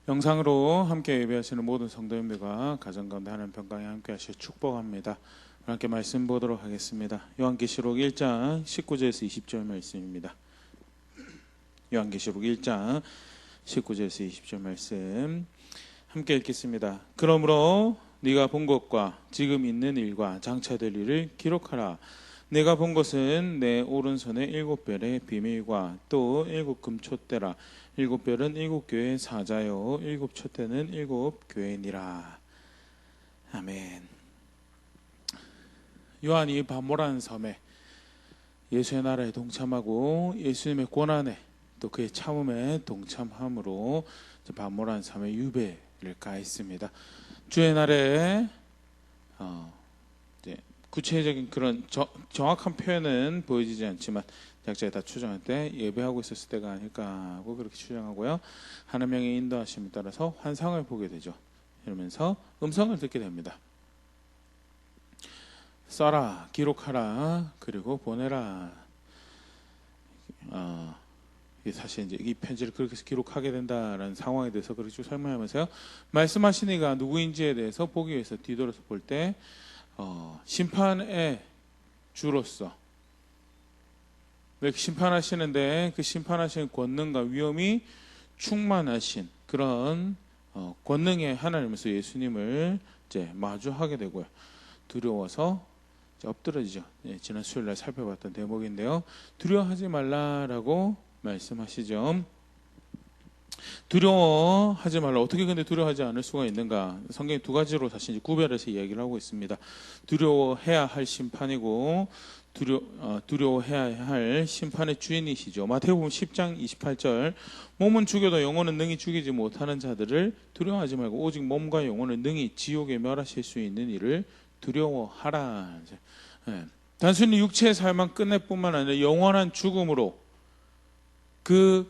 영상으로 함께 예배하시는 모든 성도님들과 가정 가운데 하나님 평강에 함께 하실 축복합니다. 함께 말씀 보도록 하겠습니다. 요한계시록 1장 19절에서 20절 말씀입니다. 요한계시록 1장 19절에서 20절 말씀 함께 읽겠습니다. 그러므로 네가 본 것과 지금 있는 일과 장차 될 일을 기록하라. 내가 본 것은 내 오른손에 7별의 비밀과 또 7금촛대라. 7별은 7교회의 사자요 7촛대는 7교회니라. 아멘. 요한이 바모라는 섬에 예수의 나라에 동참하고 예수님의 고난에 또 그의 참음에 동참함으로 바모라는 섬에 유배를 가했습니다. 주의 날에 구체적인 그런 정확한 표현은 보여지지 않지만 작자가 다 추정할 때 예배하고 있었을 때가 아닐까 하고 그렇게 추정하고요. 하나님의 인도하심에 따라서 환상을 보게 되죠. 이러면서 음성을 듣게 됩니다. 써라, 기록하라, 그리고 보내라. 사실 이제 이 편지를 그렇게 해서 기록하게 된다라는 상황에 대해서 그렇게 쭉 설명하면서요. 말씀하신 이가 누구인지에 대해서 보기 위해서 뒤돌아서 볼 때 심판의 주로서 심판하시는데 그 심판하시는 권능과 위엄이 충만하신 그런 권능의 하나님으로서 예수님을 이제 마주하게 되고요. 두려워서 이제 엎드러지죠. 지난 수요일날 살펴봤던 대목인데요. 두려워하지 말라라고 말씀하시죠. 두려워하지 말라. 어떻게 근데 두려워하지 않을 수가 있는가? 성경이 두 가지로 사실 구별해서 이야기를 하고 있습니다. 두려워해야 할 심판이고 두려워해야 할 심판의 주인이시죠. 마태복음 10장 28절 몸은 죽여도 영혼은 능히 죽이지 못하는 자들을 두려워하지 말고 오직 몸과 영혼을 능히 지옥에 멸하실 수 있는 이를 두려워하라. 단순히 육체의 삶만 끝낼 뿐만 아니라 영원한 죽음으로 그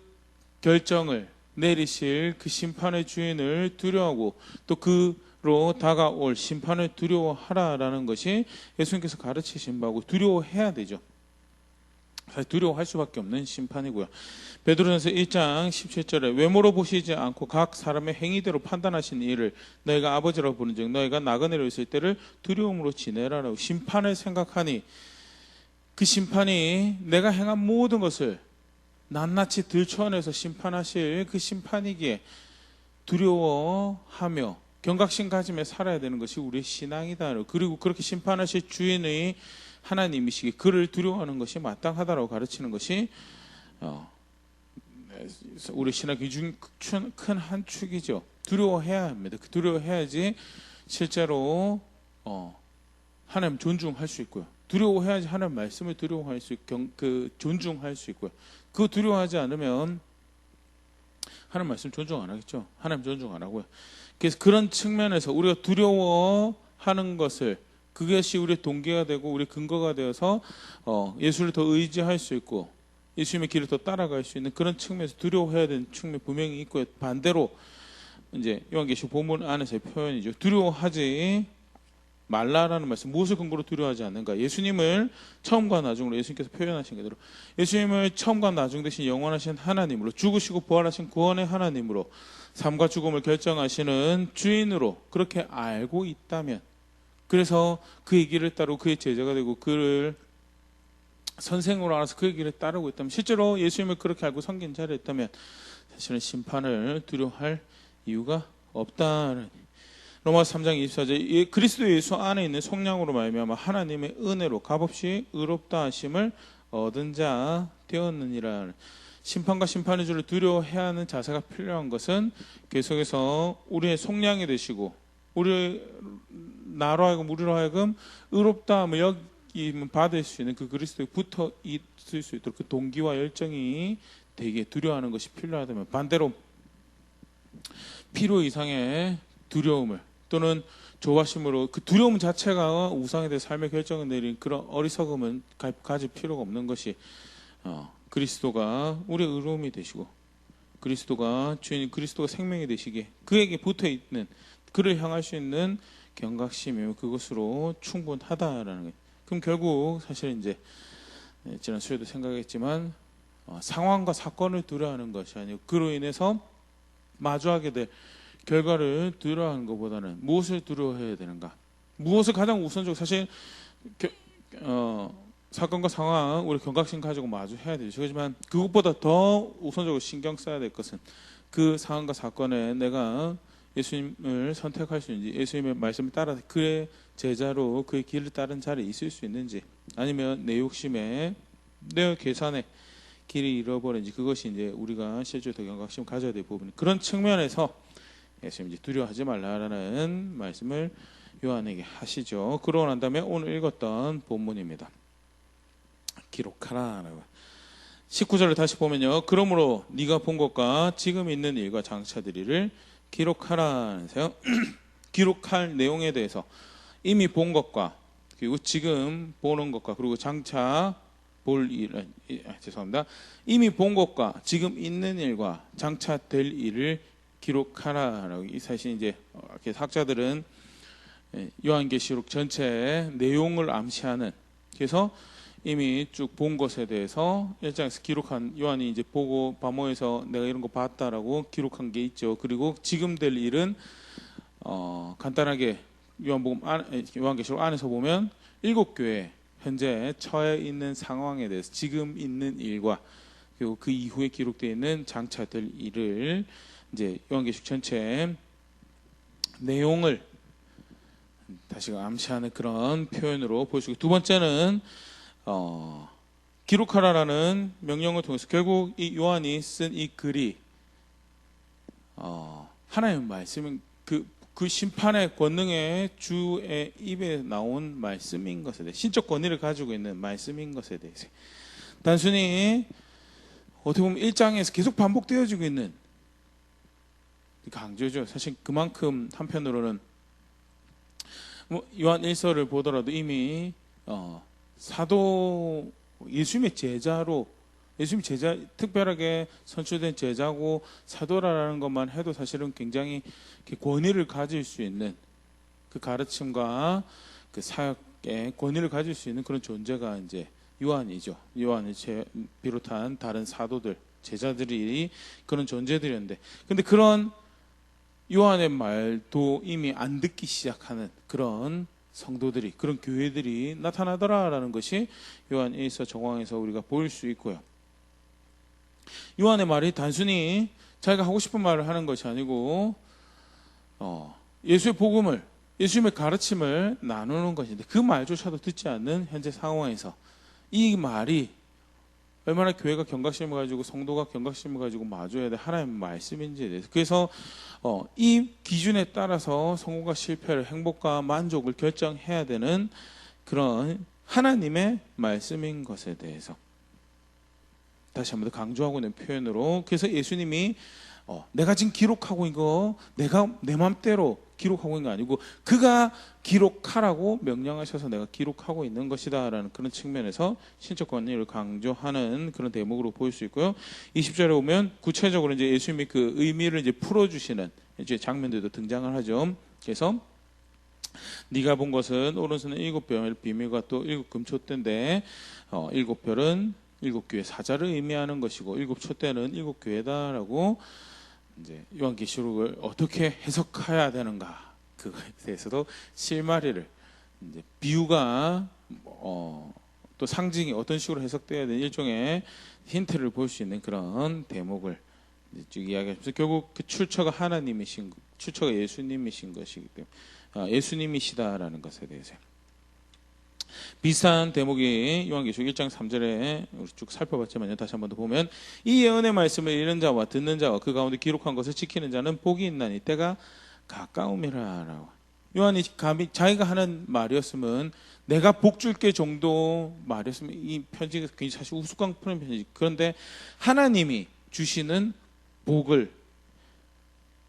결정을 내리실 그 심판의 주인을 두려워하고 또 그로 다가올 심판을 두려워하라라는 것이 예수님께서 가르치신 바고 두려워해야 되죠. 사실 두려워할 수밖에 없는 심판이고요. 베드로전서 1장 17절에 외모로 보시지 않고 각 사람의 행위대로 판단하신 이를 너희가 아버지라고 부른즉 너희가 나그네로 있을 때를 두려움으로 지내라라고 심판을 생각하니 그 심판이 내가 행한 모든 것을 낱낱이 들춰내서 심판하실 그 심판이기에 두려워하며 경각심 가짐에 살아야 되는 것이 우리의 신앙이다. 그리고 그렇게 심판하실 주인의 하나님이시기에 그를 두려워하는 것이 마땅하다고 가르치는 것이 우리 신앙 기준 큰 한 축이죠. 두려워해야 합니다. 두려워해야지 실제로 하나님 존중할 수 있고요. 두려워해야지 하나님 말씀을 두려워할 수 있고 존중할 수 있고요. 그거 두려워하지 않으면 하나님 말씀 존중 안 하겠죠. 하나님 존중 안 하고요. 그래서 그런 측면에서 우리가 두려워하는 것을 그것이 우리의 동기가 되고 우리의 근거가 되어서 예수를 더 의지할 수 있고 예수님의 길을 더 따라갈 수 있는 그런 측면에서 두려워해야 되는 측면 분명히 있고요. 반대로 이제 요한계시록 본문 안에서의 표현이죠. 두려워하지 말라라는 말씀. 무엇을 근거로 두려워하지 않는가? 예수님을 처음과 나중으로 예수님께서 표현하신 그대로 예수님을 처음과 나중 되신 영원하신 하나님으로 죽으시고 부활하신 구원의 하나님으로 삶과 죽음을 결정하시는 주인으로 그렇게 알고 있다면 그래서 그의 길을 따르고 그의 제자가 되고 그를 선생으로 알아서 그의 길을 따르고 있다면 실제로 예수님을 그렇게 알고 섬긴 자를 했다면 사실은 심판을 두려워할 이유가 없다는 로마서 3장 24절 그리스도 예수 안에 있는 속량으로 말미암아 하나님의 은혜로 값없이 의롭다 하심을 얻은 자 되었느니라. 심판과 심판의 주를 두려워해야 하는 자세가 필요한 것은 계속해서 우리의 속량이 되시고 나로 하여금 우리로 하여금 의롭다함을 여김을 받을 수 있는 그 그리스도에 붙어 있을 수 있도록 그 동기와 열정이 되게 두려워하는 것이 필요하다면 반대로 필요 이상의 두려움을 또는 조바심으로 그 두려움 자체가 우상에 대해 삶의 결정을 내린 그런 어리석음은 가질 필요가 없는 것이 그리스도가 우리의 의로움이 되시고 그리스도가 주인 그리스도가 생명이 되시기에 그에게 붙어있는 그를 향할 수 있는 경각심이며 그것으로 충분하다라는 거예요. 그럼 결국 사실 이제 지난 수요일도 생각했지만 상황과 사건을 두려워하는 것이 아니고 그로 인해서 마주하게 될 결과를 두려워하는 것보다는 무엇을 두려워해야 되는가? 무엇을 가장 우선적으로 사실 사건과 상황 우리 경각심 가지고 마주해야 되죠. 하지만 그것보다 더 우선적으로 신경 써야 될 것은 그 상황과 사건에 내가 예수님을 선택할 수 있는지, 예수님의 말씀을 따라 그의 제자로 그의 길을 따른 자리에 있을 수 있는지, 아니면 내 욕심에 내 계산에 길이 잃어버린지, 그것이 이제 우리가 실제로 더 경각심 가져야 될 부분. 그런 측면에서 예수님 이제 두려워하지 말라라는 말씀을 요한에게 하시죠. 그러고 난 다음에 오늘 읽었던 본문입니다. 기록하라라고. 19절을 다시 보면요. 그러므로 네가 본 것과 지금 있는 일과 장차 될 일을 기록하라는데요. 기록할 내용에 대해서 이미 본 것과 그리고 지금 보는 것과 그리고 장차 볼 일, 죄송합니다. 이미 본 것과 지금 있는 일과 장차 될 일을 기록하라라고. 이 사실 이제 학자들은 요한계시록 전체의 내용을 암시하는, 그래서 이미 쭉 본 것에 대해서 1장에서 기록한, 요한이 이제 보고 밤모에서 내가 이런 거 봤다라고 기록한 게 있죠. 그리고 지금 될 일은 간단하게 요한계시록 안에서 보면 7교회 현재 처해 있는 상황에 대해서 지금 있는 일과 그리고 그 이후에 기록되어 있는 장차 될 일을 이제 요한계시록 전체 내용을 다시 암시하는 그런 표현으로 볼 수 있고, 두 번째는 기록하라라는 명령을 통해서 결국 이 요한이 쓴 이 글이 하나님의 말씀인 그 심판의 권능의 주의 입에 나온 말씀인 것에 대해, 신적 권위를 가지고 있는 말씀인 것에 대해서 단순히 어떻게 보면 1장에서 계속 반복되어지고 있는 강조죠. 사실 그만큼 한편으로는 요한 1서를 보더라도 이미 사도 예수님의 제자로, 예수님 제자, 특별하게 선출된 제자고 사도라는 것만 해도 사실은 굉장히 권위를 가질 수 있는, 그 가르침과 그 사역의 권위를 가질 수 있는 그런 존재가 이제 요한이죠. 요한을 비롯한 다른 사도들, 제자들이 그런 존재들이었는데, 근데 그런 요한의 말도 이미 안 듣기 시작하는 그런 성도들이, 그런 교회들이 나타나더라라는 것이 요한 1서 정황에서 우리가 볼 수 있고요. 요한의 말이 단순히 자기가 하고 싶은 말을 하는 것이 아니고 예수의 복음을, 예수님의 가르침을 나누는 것인데, 그 말조차도 듣지 않는 현재 상황에서 이 말이 얼마나 교회가 경각심을 가지고, 성도가 경각심을 가지고 마주해야 될 하나님의 말씀인지에 대해서, 그래서 이 기준에 따라서 성공과 실패를, 행복과 만족을 결정해야 되는 그런 하나님의 말씀인 것에 대해서 다시 한번 더 강조하고 있는 표현으로, 그래서 예수님이 내가 지금 기록하고 있는 거 내가 내 맘대로 기록하고 있는 거 아니고 그가 기록하라고 명령하셔서 내가 기록하고 있는 것이다 라는 그런 측면에서 신적 권위를 강조하는 그런 대목으로 보일 수 있고요. 20절에 오면 구체적으로 이제 예수님이 그 의미를 이제 풀어주시는 이제 장면들도 등장을 하죠. 그래서 네가 본 것은 오른손에 7별 비밀과 또 7금촛대인데 7별은 7교회 사자를 의미하는 것이고 7촛대는 7교회다라고 이제 요한계시록을 어떻게 해석해야 되는가, 그거에 대해서도 실마리를 이제 비유가 또 상징이 어떤 식으로 해석돼야 되는 일종의 힌트를 볼 수 있는 그런 대목을 쭉 이야기하면서 결국 그 출처가 하나님이신, 출처가 예수님이신 것이기 때문에 예수님이시다라는 것에 대해서 비슷한 대목이 요한계시록 1장 3절에 우리 쭉 살펴봤지만요. 다시 한번 더 보면 이 예언의 말씀을 읽는 자와 듣는 자와 그 가운데 기록한 것을 지키는 자는 복이 있나니 때가 가까움이라. 요한이 감히 자기가 하는 말이었으면, 내가 복 줄게 정도 말이었으면 이 편지가 굉장히 사실 우스꽝스러운 편지. 그런데 하나님이 주시는 복을,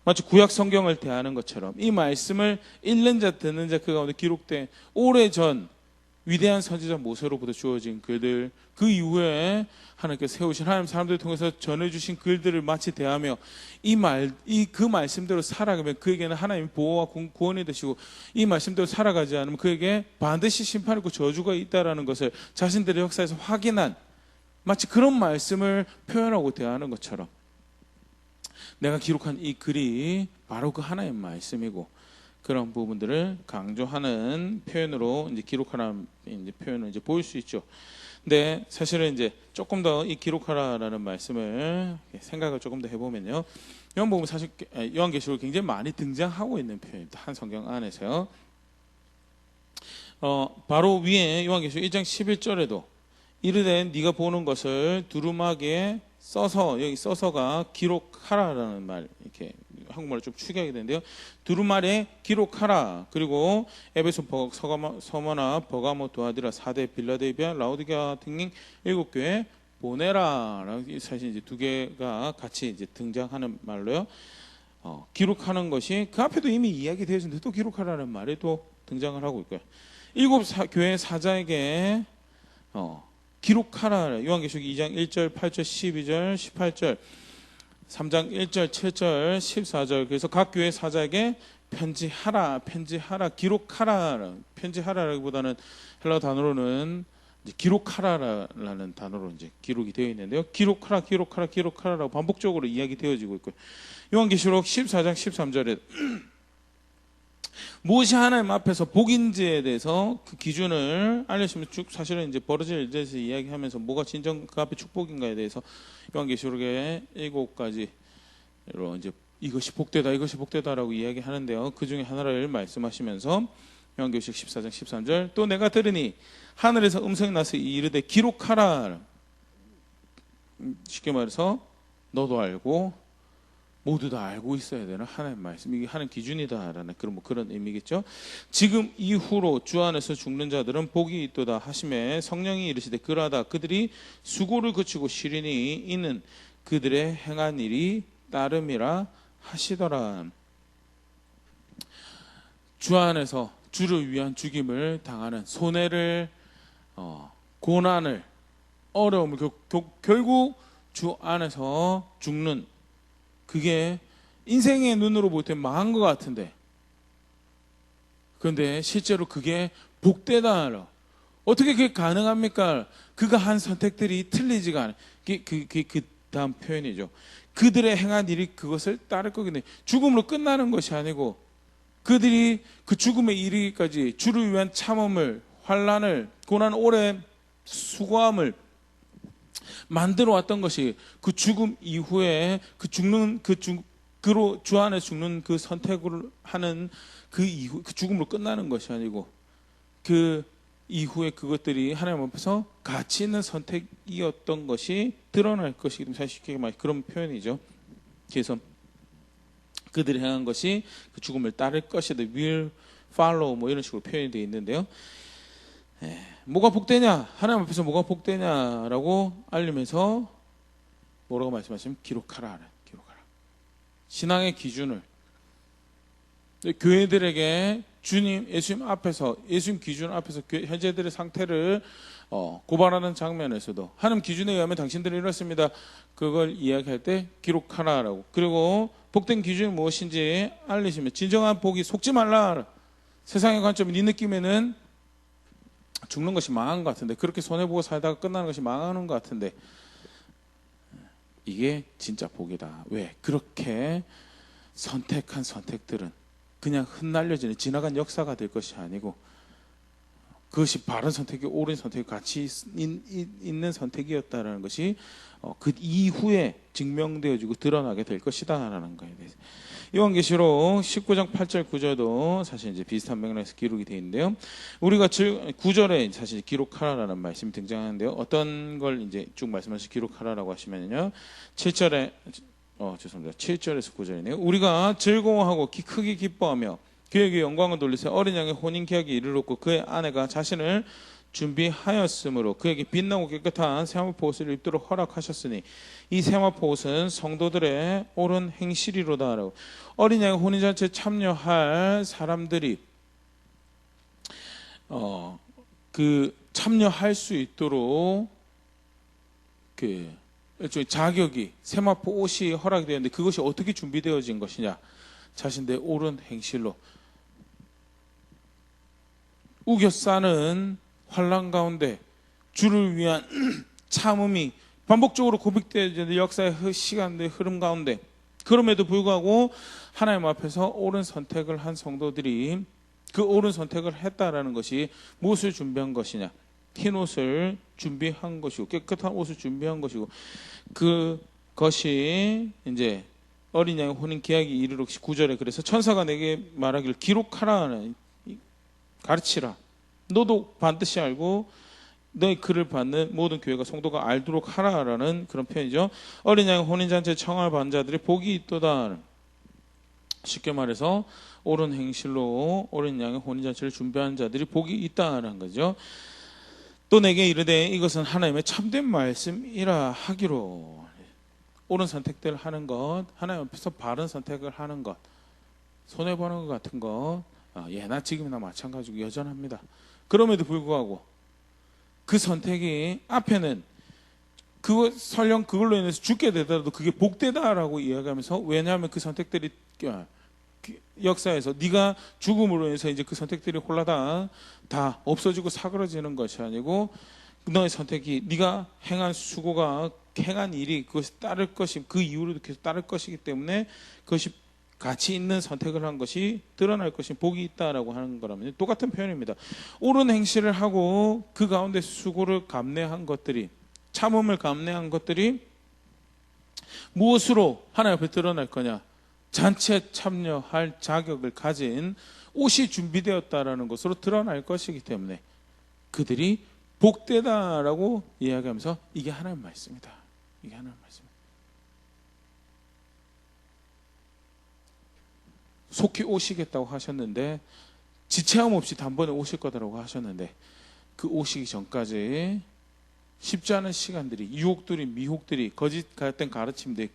마치 구약 성경을 대하는 것처럼 이 말씀을 읽는 자 듣는 자 그 가운데 기록된 오래전 위대한 선지자 모세로부터 주어진 글들, 그 이후에 하나님께서 세우신 하나님 사람들을 통해서 전해주신 글들을 마치 대하며 그 말씀대로 살아가면 그에게는 하나님의 보호와 구원이 되시고, 이 말씀대로 살아가지 않으면 그에게 반드시 심판이 있고 저주가 있다라는 것을 자신들의 역사에서 확인한, 마치 그런 말씀을 표현하고 대하는 것처럼 내가 기록한 이 글이 바로 그 하나님 말씀이고 그런 부분들을 강조하는 표현으로 이제 기록하라는 이제 표현을 이제 보일 수 있죠. 근데 사실은 이제 조금 더 이 기록하라라는 말씀을 생각을 조금 더 해보면요. 요한복음 사실 요한계시록 굉장히 많이 등장하고 있는 표현입니다. 한 성경 안에서요. 바로 위에 요한계시록 1장 11절에도 이르되 네가 보는 것을 두루마기에 써서, 여기 써서가 기록하라라는 말, 이렇게 한국말로 좀 추계하게 되는데요. 두루마리에 기록하라. 그리고 에베소, 서머나, 버가모, 도아디라, 사대, 빌라델비아, 라오디게아 등의 7교회 보내라. 사실 이제 두 개가 같이 이제 등장하는 말로요. 기록하는 것이 그 앞에도 이미 이야기되어 있는데 또 기록하라는 말이 또 등장을 하고 있고요. 7교회 사자에게 기록하라. 요한계시록 2장 1절, 8절, 12절, 18절, 3장 1절, 7절, 14절. 그래서 각 교회 사자에게 편지하라, 기록하라. 편지하라라기보다는 헬라 단어로는 이제 기록하라라는 단어로 이제 기록이 되어 있는데요. 기록하라라고 반복적으로 이야기되어지고 있고요. 요한계시록 14장 13절에 무엇이 하나님 앞에서 복인지에 대해서 그 기준을 알려주면 쭉 사실은 이제 벌어질 일에 대해서 이야기하면서 뭐가 진정 그 앞에 축복인가에 대해서 요한계시록의 7가지로 이제 이것이 복되다라고 이야기하는데요. 그 중에 하나를 말씀하시면서 요한계시록 14장 13절 또 내가 들으니 하늘에서 음성이 나서 이르되 기록하라. 쉽게 말해서 너도 알고 모두 다 알고 있어야 되는 하나님 말씀, 이게 하는 기준이다라는 그런 의미겠죠. 지금 이후로 주 안에서 죽는 자들은 복이 있도다 하심에 성령이 이르시되 그러하다 그들이 수고를 그치고 시련이 있는 그들의 행한 일이 따름이라 하시더라. 주 안에서 주를 위한 죽임을 당하는 손해를, 고난을, 어려움을 결국 주 안에서 죽는, 그게 인생의 눈으로 볼 때 망한 것 같은데, 그런데 실제로 그게 복되다. 어떻게 그게 가능합니까? 그가 한 선택들이 틀리지가 않아요. 그 다음 표현이죠. 그들의 행한 일이 그것을 따를 거겠네. 죽음으로 끝나는 것이 아니고 그들이 그 죽음에 이르기까지 주를 위한 참음을, 환난을, 고난 오래 수고함을 만들어 왔던 것이 그 죽음 이후에 그로 주 안에 죽는 그 선택을 하는 그 이후, 그 죽음으로 끝나는 것이 아니고 그 이후에 그것들이 하나님 앞에서 가치 있는 선택이었던 것이 드러날 것이기 때문에 사실 쉽게 말해 그런 표현이죠. 그래서 그들이 행한 것이 그 죽음을 따를 것이다. will follow 뭐 이런 식으로 표현이 되어 있는데요. 뭐가 복되냐? 하나님 앞에서 뭐가 복되냐라고 알리면서 뭐라고 말씀하시면 기록하라. 신앙의 기준을 교회들에게 주님, 예수님 앞에서, 예수님 기준 앞에서 현재들의 상태를 고발하는 장면에서도 하나님 기준에 의하면 당신들이 이렇습니다. 그걸 이야기할 때 기록하라라고. 그리고 복된 기준이 무엇인지 알리시면 진정한 복이 속지 말라. 세상의 관점이 네 느낌에는 죽는 것이 망한 것 같은데, 그렇게 손해보고 살다가 끝나는 것이 망하는 것 같은데, 이게 진짜 복이다. 왜? 그렇게 선택한 선택들은 그냥 흩날려지는 지나간 역사가 될 것이 아니고 그것이 바른 선택이, 옳은 선택이 같이 있는 선택이었다라는 것이 그 이후에 증명되어지고 드러나게 될 것이다라는 거에 대해서. 요한계시록 19장 8절 9절도 사실 이제 비슷한 맥락에서 기록이 되어 있는데요. 우리가 9절에 사실 기록하라라는 말씀이 등장하는데요. 어떤 걸 이제 쭉 말씀하셔서 기록하라라고 하시면요. 7절에 7절에서 9절이네요. 우리가 즐거워하고 크게 기뻐하며 그에게 영광을 돌리세 어린 양의 혼인 계약이 이르렀고 그의 아내가 자신을 준비하였으므로 그에게 빛나고 깨끗한 세마포 옷을 입도록 허락하셨으니 이 세마포 옷은 성도들의 옳은 행실이로다. 어린 양의 혼인잔치에 참여할 사람들이 그 참여할 수 있도록 그 일종의 자격이, 세마포 옷이 허락이 되었는데 그것이 어떻게 준비되어진 것이냐? 자신들의 옳은 행실로 우겨 싸는 환난 가운데 주를 위한 참음이 반복적으로 고백되어지는 역사의 시간의 흐름 가운데 그럼에도 불구하고 하나님 앞에서 옳은 선택을 한 성도들이 그 옳은 선택을 했다라는 것이 무엇을 준비한 것이냐? 흰 옷을 준비한 것이고 깨끗한 옷을 준비한 것이고 그것이 이제 어린 양의 혼인 계약이 이르러 9절에 그래서 천사가 내게 말하기를 기록하라 가르치라. 너도 반드시 알고 너희 그를 받는 모든 교회가 성도가 알도록 하라라는 그런 표현이죠. 어린 양의 혼인잔치에 청함을 받은 자들이 복이 있도다. 쉽게 말해서 옳은 행실로 어린 양의 혼인잔치를 준비하는 자들이 복이 있다는 거죠. 또 내게 이르되 이것은 하나님의 참된 말씀이라 하기로. 옳은 선택들을 하는 것, 하나님 앞에서 바른 선택을 하는 것, 손해보는 것 같은 것, 예나 지금이나 마찬가지고 여전합니다. 그럼에도 불구하고 그 선택이 앞에는 설령 그걸로 인해서 죽게 되더라도 그게 복되다라고 이야기하면서, 왜냐하면 그 선택들이 역사에서 네가 죽음으로 인해서 이제 그 선택들이 홀라당 다 없어지고 사그러지는 것이 아니고 너의 선택이 네가 행한 수고가 행한 일이 그것이 따를 것이 그 이후로도 계속 따를 것이기 때문에 그것이 가치 있는 선택을 한 것이 드러날 것이 복이 있다라고 하는 거라면 똑같은 표현입니다. 옳은 행실을 하고 그 가운데 수고를 감내한 것들이, 참음을 감내한 것들이 무엇으로 하나님 앞에 드러날 거냐? 잔치에 참여할 자격을 가진 옷이 준비되었다라는 것으로 드러날 것이기 때문에 그들이 복되다라고 이야기하면서 이게 하나님 말씀이다. 이게 하나님 말씀입니다. 속히 오시겠다고 하셨는데 지체함 없이 단번에 오실 거다라고 하셨는데 그 오시기 전까지 쉽지 않은 시간들이, 유혹들이, 미혹들이, 거짓 같은 가르침들,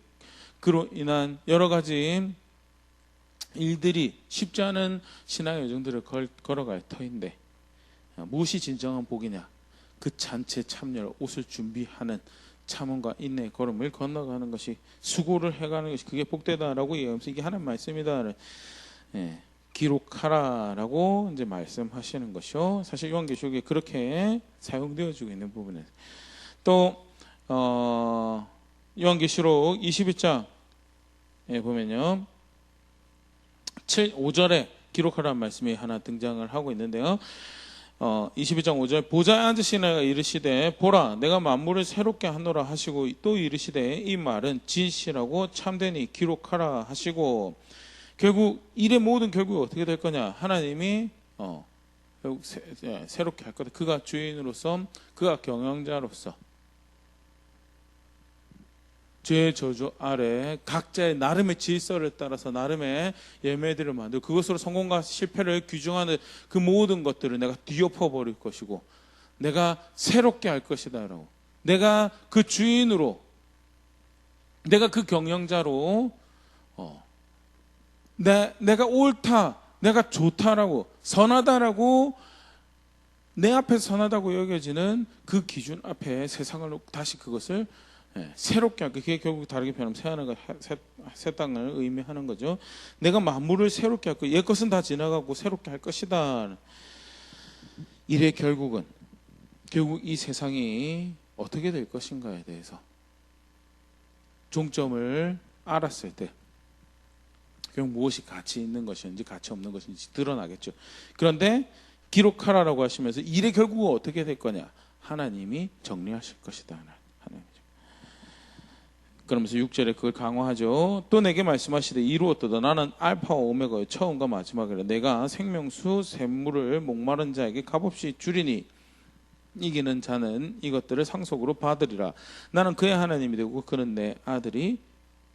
그로 인한 여러 가지 일들이 쉽지 않은 신앙의 여정들을 걸어갈 터인데 무엇이 진정한 복이냐? 그 잔치에 참여할 옷을 준비하는 참음과 인내의 걸음을 건너가는 것이, 수고를 해가는 것이 그게 복되다라고 얘기하면서 이게 하나님 말씀이다. 기록하라라고 이제 말씀하시는 것이요. 사실 요한계시록에 그렇게 사용되어지고 있는 부분에 또 요한계시록 21장에 보면요, 5절에 기록하라는 말씀이 하나 등장을 하고 있는데요. 21장 5절, 보좌에 앉으신 이가 이르시되 보라 내가 만물을 새롭게 하노라 하시고, 또 이르시되 이 말은 진실하고 참되니 기록하라 하시고, 결국 일의 모든 결국이 어떻게 될 거냐? 하나님이 결국 새롭게 할 거다. 그가 주인으로서, 그가 경영자로서 죄의 저주 아래 각자의 나름의 질서를 따라서 나름의 예매들을 만들고 그것으로 성공과 실패를 규정하는 그 모든 것들을 내가 뒤엎어버릴 것이고 내가 새롭게 할 것이다 라고, 내가 그 주인으로, 내가 그 경영자로 내가 옳다, 내가 좋다라고, 선하다라고, 내 앞에 선하다고 여겨지는 그 기준 앞에 세상을 다시 그것을 새롭게 하고, 그게 결국 다르게 표현하면 새하늘과 새 땅을 의미하는 거죠. 내가 만물을 새롭게 할 거, 옛 것은 다 지나가고 새롭게 할 것이다. 일의 결국 이 세상이 어떻게 될 것인가에 대해서 종점을 알았을 때 결국 무엇이 가치 있는 것인지 가치 없는 것인지 드러나겠죠. 그런데 기록하라라고 하시면서 일의 결국은 어떻게 될 거냐? 하나님이 정리하실 것이다. 하나님이죠. 그러면서 6절에 그걸 강화하죠. 또 내게 말씀하시되 이루었도다. 나는 알파와 오메가의 처음과 마지막이라. 내가 생명수 샘물을 목마른 자에게 값없이 주리니 이기는 자는 이것들을 상속으로 받으리라. 나는 그의 하나님이 되고 그는 내 아들이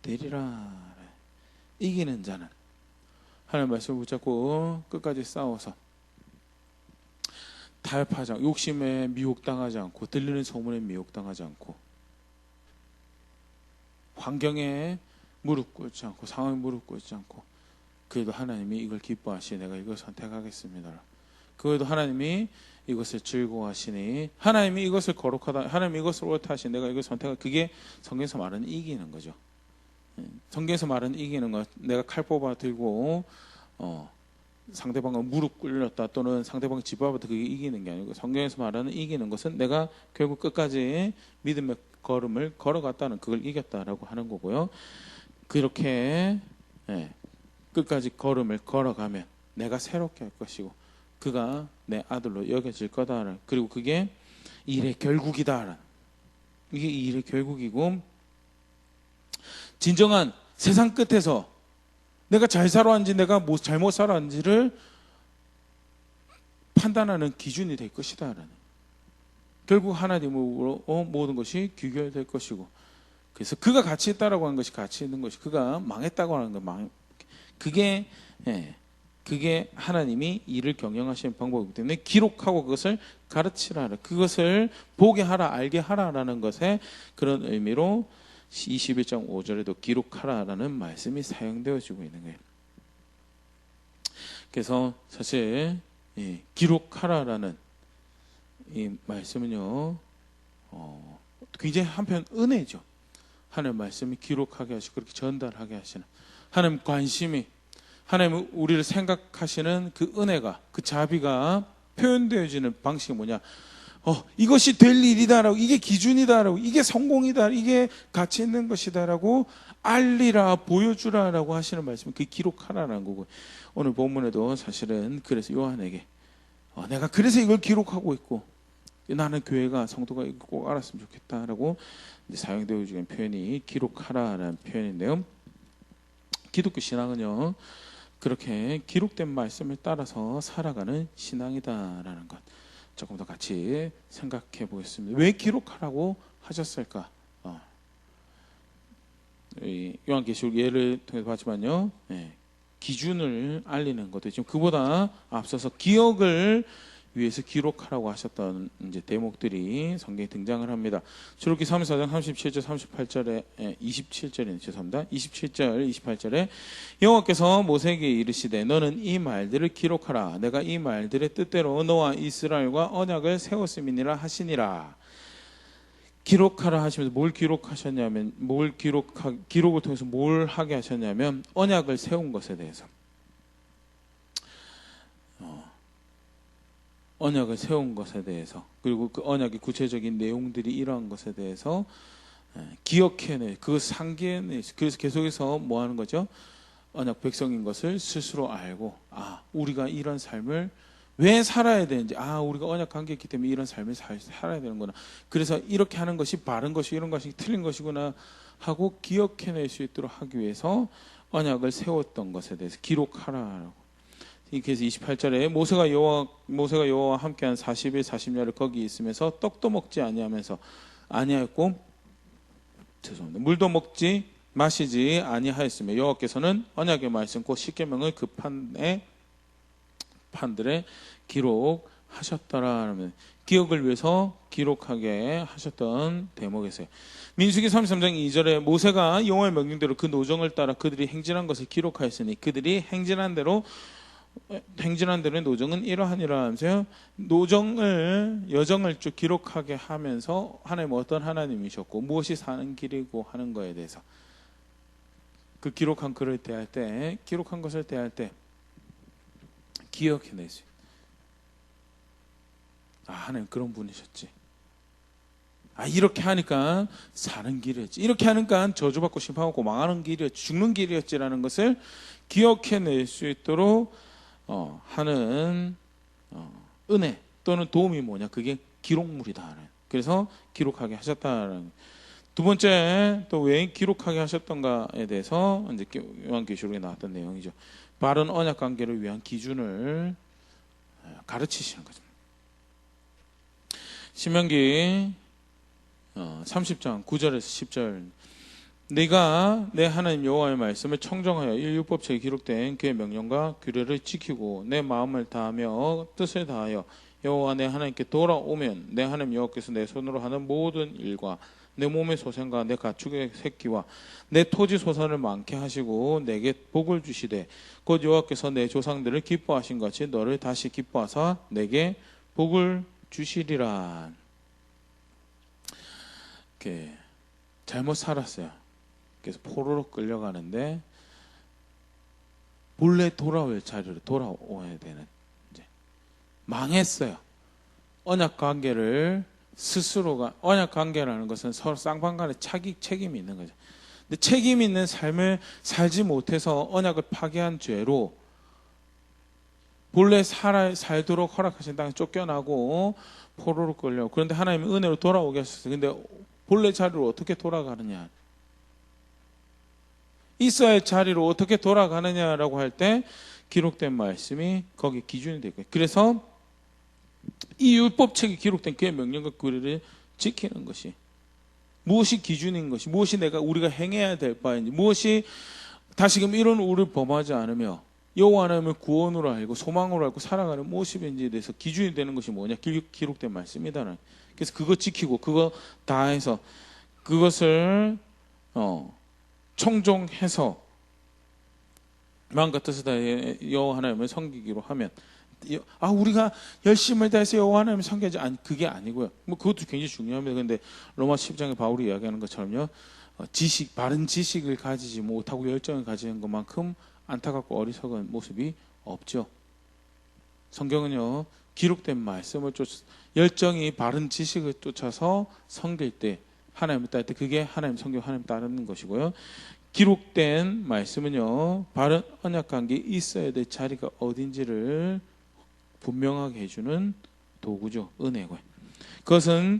되리라. 이기는 자는 하나님 말씀을 붙잡고 끝까지 싸워서 타협하지 않고, 욕심에 미혹당하지 않고, 들리는 소문에 미혹당하지 않고, 환경에 무릎 꿇지 않고, 상황에 무릎 꿇지 않고, 그래도 하나님이 이걸 기뻐하시니 내가 이걸 선택하겠습니다. 그래도 하나님이 이것을 즐거워하시니, 하나님이 이것을 거룩하다, 하나님이 이것을 옳다 하시니 내가 이걸 선택하, 그게 성경에서 말하는 이기는 거죠. 성경에서 말하는 이기는 것, 내가 칼 뽑아 들고 상대방을 무릎 꿇렸다 또는 상대방을 집어봤다, 그게 이기는 게 아니고, 성경에서 말하는 이기는 것은 내가 결국 끝까지 믿음의 걸음을 걸어갔다는, 그걸 이겼다라고 하는 거고요. 그렇게 끝까지 걸음을 걸어가면 내가 새롭게 할 것이고 그가 내 아들로 여겨질 거다. 그리고 그게 일의 결국이다. 이게 일의 결국이고 진정한 세상 끝에서 내가 잘 살아왔는지 내가 잘못 살아왔는지를 판단하는 기준이 될 것이다. 결국 하나님으로 모든 것이 귀결될 것이고 그래서 그가 가치 있다라고 하는 것이 가치 있는 것이 그가 망했다고 하는 것 그게 하나님이 일을 경영하시는 방법이기 때문에 기록하고 그것을 가르치라 그것을 보게 하라 알게 하라라는 것에 그런 의미로 21장 5절에도 기록하라라는 말씀이 사용되어지고 있는 거예요. 그래서 사실 기록하라라는 이 말씀은요 굉장히 한편 은혜죠. 하나님 말씀이 기록하게 하시고 그렇게 전달하게 하시는 하나님 관심이 하나님 우리를 생각하시는 그 은혜가 그 자비가 표현되어지는 방식이 뭐냐 이것이 될 일이다라고 이게 기준이다라고 이게 성공이다 이게 가치 있는 것이다라고 알리라 보여주라라고 하시는 말씀은 그 기록하라라는 거고 오늘 본문에도 사실은 그래서 요한에게 내가 그래서 이걸 기록하고 있고 나는 교회가 성도가 이거 꼭 알았으면 좋겠다라고 사용되어 있는 표현이 기록하라라는 표현인데요. 기독교 신앙은요 그렇게 기록된 말씀을 따라서 살아가는 신앙이다라는 것 조금 더 같이 생각해 보겠습니다. 왜 기록하라고 하셨을까? 요한계시록 예를 통해서 봤지만요 기준을 알리는 것도 지금 그보다 앞서서 기억을 위해서 기록하라고 하셨던 이제 대목들이 성경에 등장을 합니다. 출애굽기 34장 37절 38절에 27절에 죄송합니다. 27절 28절에 여호와께서 모세에게 이르시되 너는 이 말들을 기록하라. 내가 이 말들의 뜻대로 너와 이스라엘과 언약을 세웠음이니라 하시니라. 기록하라 하시면서 뭘 기록하셨냐면 기록을 통해서 뭘 하게 하셨냐면 언약을 세운 것에 대해서 언약을 세운 것에 대해서 그리고 그 언약의 구체적인 내용들이 이러한 것에 대해서 기억해내 그것 상기해내 그래서 계속해서 뭐 하는 거죠? 언약 백성인 것을 스스로 알고 우리가 이런 삶을 왜 살아야 되는지 우리가 언약 관계했기 때문에 이런 삶을 살아야 되는구나 그래서 이렇게 하는 것이 바른 것이 이런 것이 틀린 것이구나 하고 기억해낼 수 있도록 하기 위해서 언약을 세웠던 것에 대해서 기록하라라고 그래서 28절에 모세가 여호와와 함께한 40일 40야를 거기 있으면서 떡도 먹지 아니하였고 죄송합니다. 물도 먹지 마시지 아니하였으며 여호와께서는 언약의 말씀 곧 십계명을 그 판들에 기록하셨더라. 기억을 위해서 기록하게 하셨던 대목이었어요. 민수기 33장 2절에 모세가 여호와의 명령대로 그 노정을 따라 그들이 행진한 것을 기록하였으니 그들이 행진한 대로 노정은 이러하니라 하면서요. 여정을 쭉 기록하게 하면서 하나님 어떤 하나님이셨고 무엇이 사는 길이고 하는 거에 대해서 그 기록한 것을 대할 때 기억해낼 수 있어요. 하나님 그런 분이셨지. 이렇게 하니까 사는 길이었지. 이렇게 하니까 저주받고 심판받고 망하는 길이었지. 죽는 길이었지라는 것을 기억해낼 수 있도록 하는 은혜 또는 도움이 뭐냐? 그게 기록물이다. 그래서 기록하게 하셨다는. 두 번째 또 왜 기록하게 하셨던가에 대해서 이제 요한계시록에 나왔던 내용이죠. 바른 언약 관계를 위한 기준을 가르치시는 거죠. 신명기 30장 9절에서 10절 네가 내 하나님 여호와의 말씀을 청정하여 율법책에 기록된 그의 명령과 규례를 지키고 내 마음을 다하며 뜻을 다하여 여호와 내 하나님께 돌아오면 내 하나님 여호와께서 내 손으로 하는 모든 일과 내 몸의 소생과 내 가축의 새끼와 내 토지 소산을 많게 하시고 내게 복을 주시되 곧 여호와께서 내 조상들을 기뻐하신 같이 너를 다시 기뻐하사 내게 복을 주시리라. 이렇게 잘못 살았어요. 그래서 포로로 끌려가는데 본래 돌아올 자리로 돌아와야 되는 이제 망했어요. 언약 관계를 스스로가 언약 관계라는 것은 서로 쌍방간의 책임이 있는 거죠. 근데 책임 있는 삶을 살지 못해서 언약을 파괴한 죄로 본래 살도록 허락하신 땅에 쫓겨나고 포로로 끌려. 그런데 하나님은 은혜로 돌아오게 하셨어요. 근데 본래 자리로 어떻게 돌아가느냐? 있어야 할 자리로 어떻게 돌아가느냐라고 할 때 기록된 말씀이 거기 기준이 되고, 그래서 이 율법책에 기록된 그의 명령과 규례를 지키는 것이, 무엇이 기준인 것이, 무엇이 우리가 행해야 될 바인지, 무엇이 다시금 이런 우를 범하지 않으며 여호와 하나님을 구원으로 알고 소망으로 알고 살아가는 모습인지에 대해서 기준이 되는 것이 뭐냐? 기록된 말씀이다. 그래서 그거 지키고 그거 다 해서 그것을 청종해서 마음과 뜻을 다해 여호와 하나님을 섬기기로 하면, 우리가 열심을 다해서 여호와 하나님을 섬기지, 그게 아니고요. 뭐 그것도 굉장히 중요합니다. 그런데 로마 10장에 바울이 이야기하는 것처럼요, 바른 지식을 가지지 못하고 열정을 가지는 것만큼 안타깝고 어리석은 모습이 없죠. 성경은요, 기록된 말씀을 열정이 바른 지식을 쫓아서 섬길 때, 하나님을 따를 때, 그게 하나님 섬기고 하나님 따르는 것이고요. 기록된 말씀은요, 바른 언약 관계에 있어야 될 자리가 어딘지를 분명하게 해주는 도구죠. 은혜고요. 그것은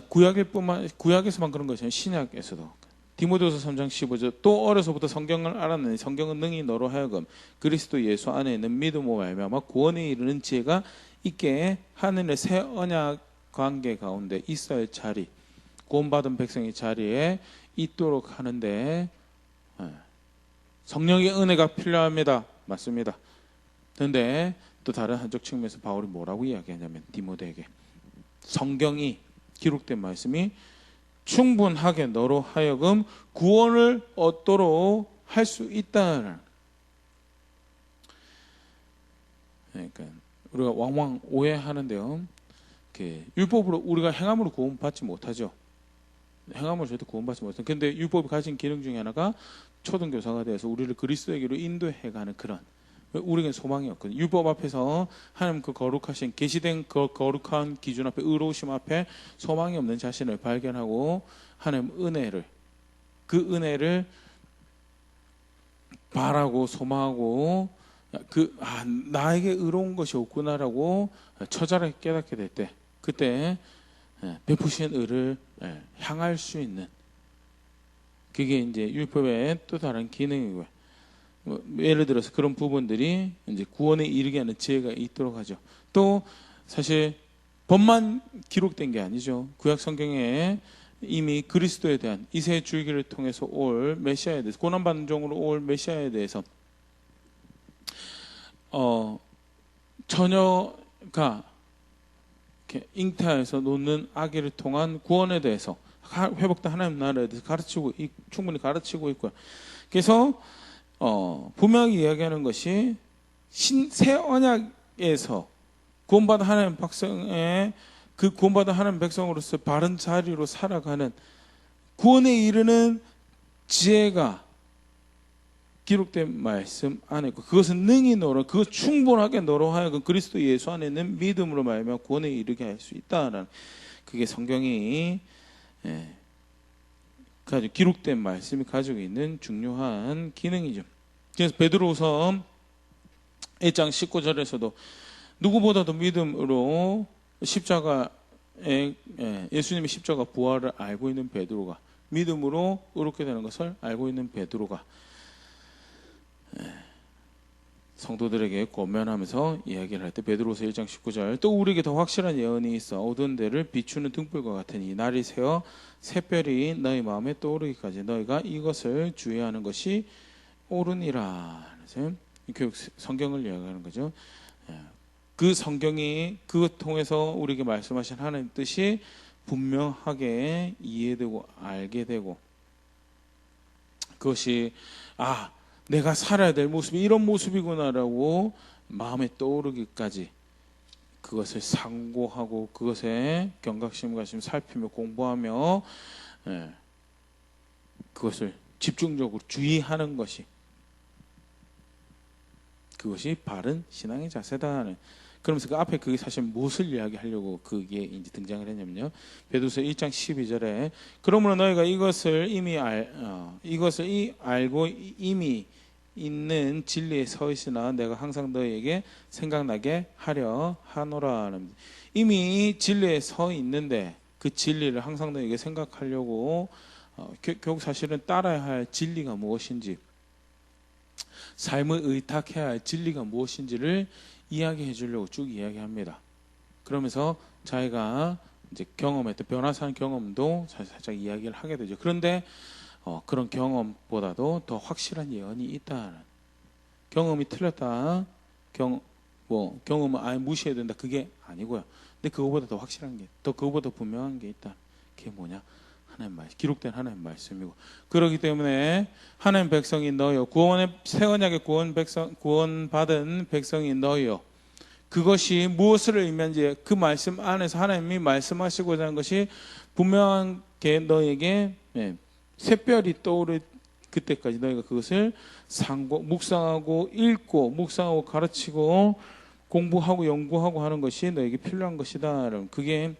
구약에서만 그런 것이 아니라 신약에서도. 디모데후서 3장 15절, 또 어려서부터 성경을 알았느니 성경은 능히 너로 하여금 그리스도 예수 안에 있는 믿음으로 말미암아 구원에 이르는 지혜가 있게 하늘의 새 언약 관계 가운데 있어야 할 자리, 구원받은 백성의 자리에 있도록 하는데 성령의 은혜가 필요합니다. 맞습니다. 그런데 또 다른 한쪽 측면에서 바울이 뭐라고 이야기하냐면, 디모데에게 성경이, 기록된 말씀이 충분하게 너로 하여금 구원을 얻도록 할 수 있다. 그러니까 우리가 왕왕 오해하는데요, 율법으로 우리가 행함으로 구원받지 못하죠. 행함으로 절대 구원받지 못해요. 그런데 율법이 가진 기능 중에 하나가 초등교사가 되어서 우리를 그리스도에게로 인도해가는 그런, 우리에겐 소망이 없거든요. 율법 앞에서 하나님 그 거룩하신 계시된 그 거룩한 기준 앞에, 의로우심 앞에 소망이 없는 자신을 발견하고 하나님 그 은혜를 바라고 소망하고 나에게 의로운 것이 없구나라고 처절하게 깨닫게 될 때, 그때 베푸신 의를 향할 수 있는, 그게 이제 율법의 또 다른 기능이고요. 예를 들어서 그런 부분들이 이제 구원에 이르게 하는 지혜가 있도록 하죠. 또 사실 법만 기록된 게 아니죠. 구약 성경에 이미 그리스도에 대한 이세 줄기를 통해서 올 메시아에 대해서, 고난받는 종으로 올 메시아에 대해서 처녀가 잉태하여서 놓는 아기를 통한 구원에 대해서, 회복된 하나님 나라에 대해서 충분히 가르치고 있고요. 그래서 분명히 이야기하는 것이 새 언약에서 구원받은 하나님 백성의 그 구원받은 하나님 백성으로서 바른 자리로 살아가는, 구원에 이르는 지혜가 기록된 말씀 안에 있고, 그것은 능히 그것 충분하게 너로 하여금 그리스도 예수 안에 있는 믿음으로 말미암아 구원에 이르게 할 수 있다라는, 그게 성경이 기록된 말씀이 가지고 있는 중요한 기능이죠. 그래서 베드로후서 1장 19절에서도 누구보다도 믿음으로 예수님의 십자가 부활을 알고 있는 베드로가, 믿음으로 의롭게 되는 것을 알고 있는 베드로가 성도들에게 권면하면서 이야기를 할 때, 베드로서 1장 19절, 또 우리에게 더 확실한 예언이 있어 어두운 데를 비추는 등불과 같으니 날이 새어 새별이 너희 마음에 떠오르기까지 너희가 이것을 주의하는 것이 옳으니라. 교육 성경을 이야기하는 거죠. 그 성경이 그것 통해서 우리에게 말씀하신 하나님 뜻이 분명하게 이해되고 알게 되고, 그것이 내가 살아야 될 모습이 이런 모습이구나라고 마음에 떠오르기까지 그것을 상고하고 그것에 경각심과 심 살피며 공부하며 그것을 집중적으로 주의하는 것이, 그것이 바른 신앙의 자세다 하는, 그러면서 그 앞에 그게 사실 무엇을 이야기하려고 그게 이제 등장을 했냐면요. 베드로서 1장 12절에 그러므로 너희가 이것을 알고 이미 있는 진리에 서 있으나 내가 항상 너희에게 생각나게 하려 하노라. 이미 진리에 서 있는데 그 진리를 항상 너희에게 생각하려고 결국 사실은 따라야 할 진리가 무엇인지, 삶을 의탁해야 할 진리가 무엇인지를 이야기해 주려고 쭉 이야기합니다. 그러면서 자기가 이제 경험했던 변화산 경험도 살짝 이야기를 하게 되죠. 그런데 그런 경험보다도 더 확실한 예언이 있다는, 경험이 틀렸다, 경험은 아예 무시해야 된다, 그게 아니고요. 근데 그거보다 더 확실한 게, 더 그거보다 분명한 게 있다. 그게 뭐냐? 하나님 말씀, 기록된 하나님 말씀이고, 그렇기 때문에 하나님 백성인 너희요, 새 언약의 구원받은 백성인 너희요, 그것이 무엇을 의미하는지 그 말씀 안에서 하나님이 말씀하시고자 하는 것이 분명하게 너희에게 샛별이 떠오를 그때까지 너희가 그것을 묵상하고 읽고 묵상하고 가르치고 공부하고 연구하고 하는 것이 너에게 필요한 것이다. 그게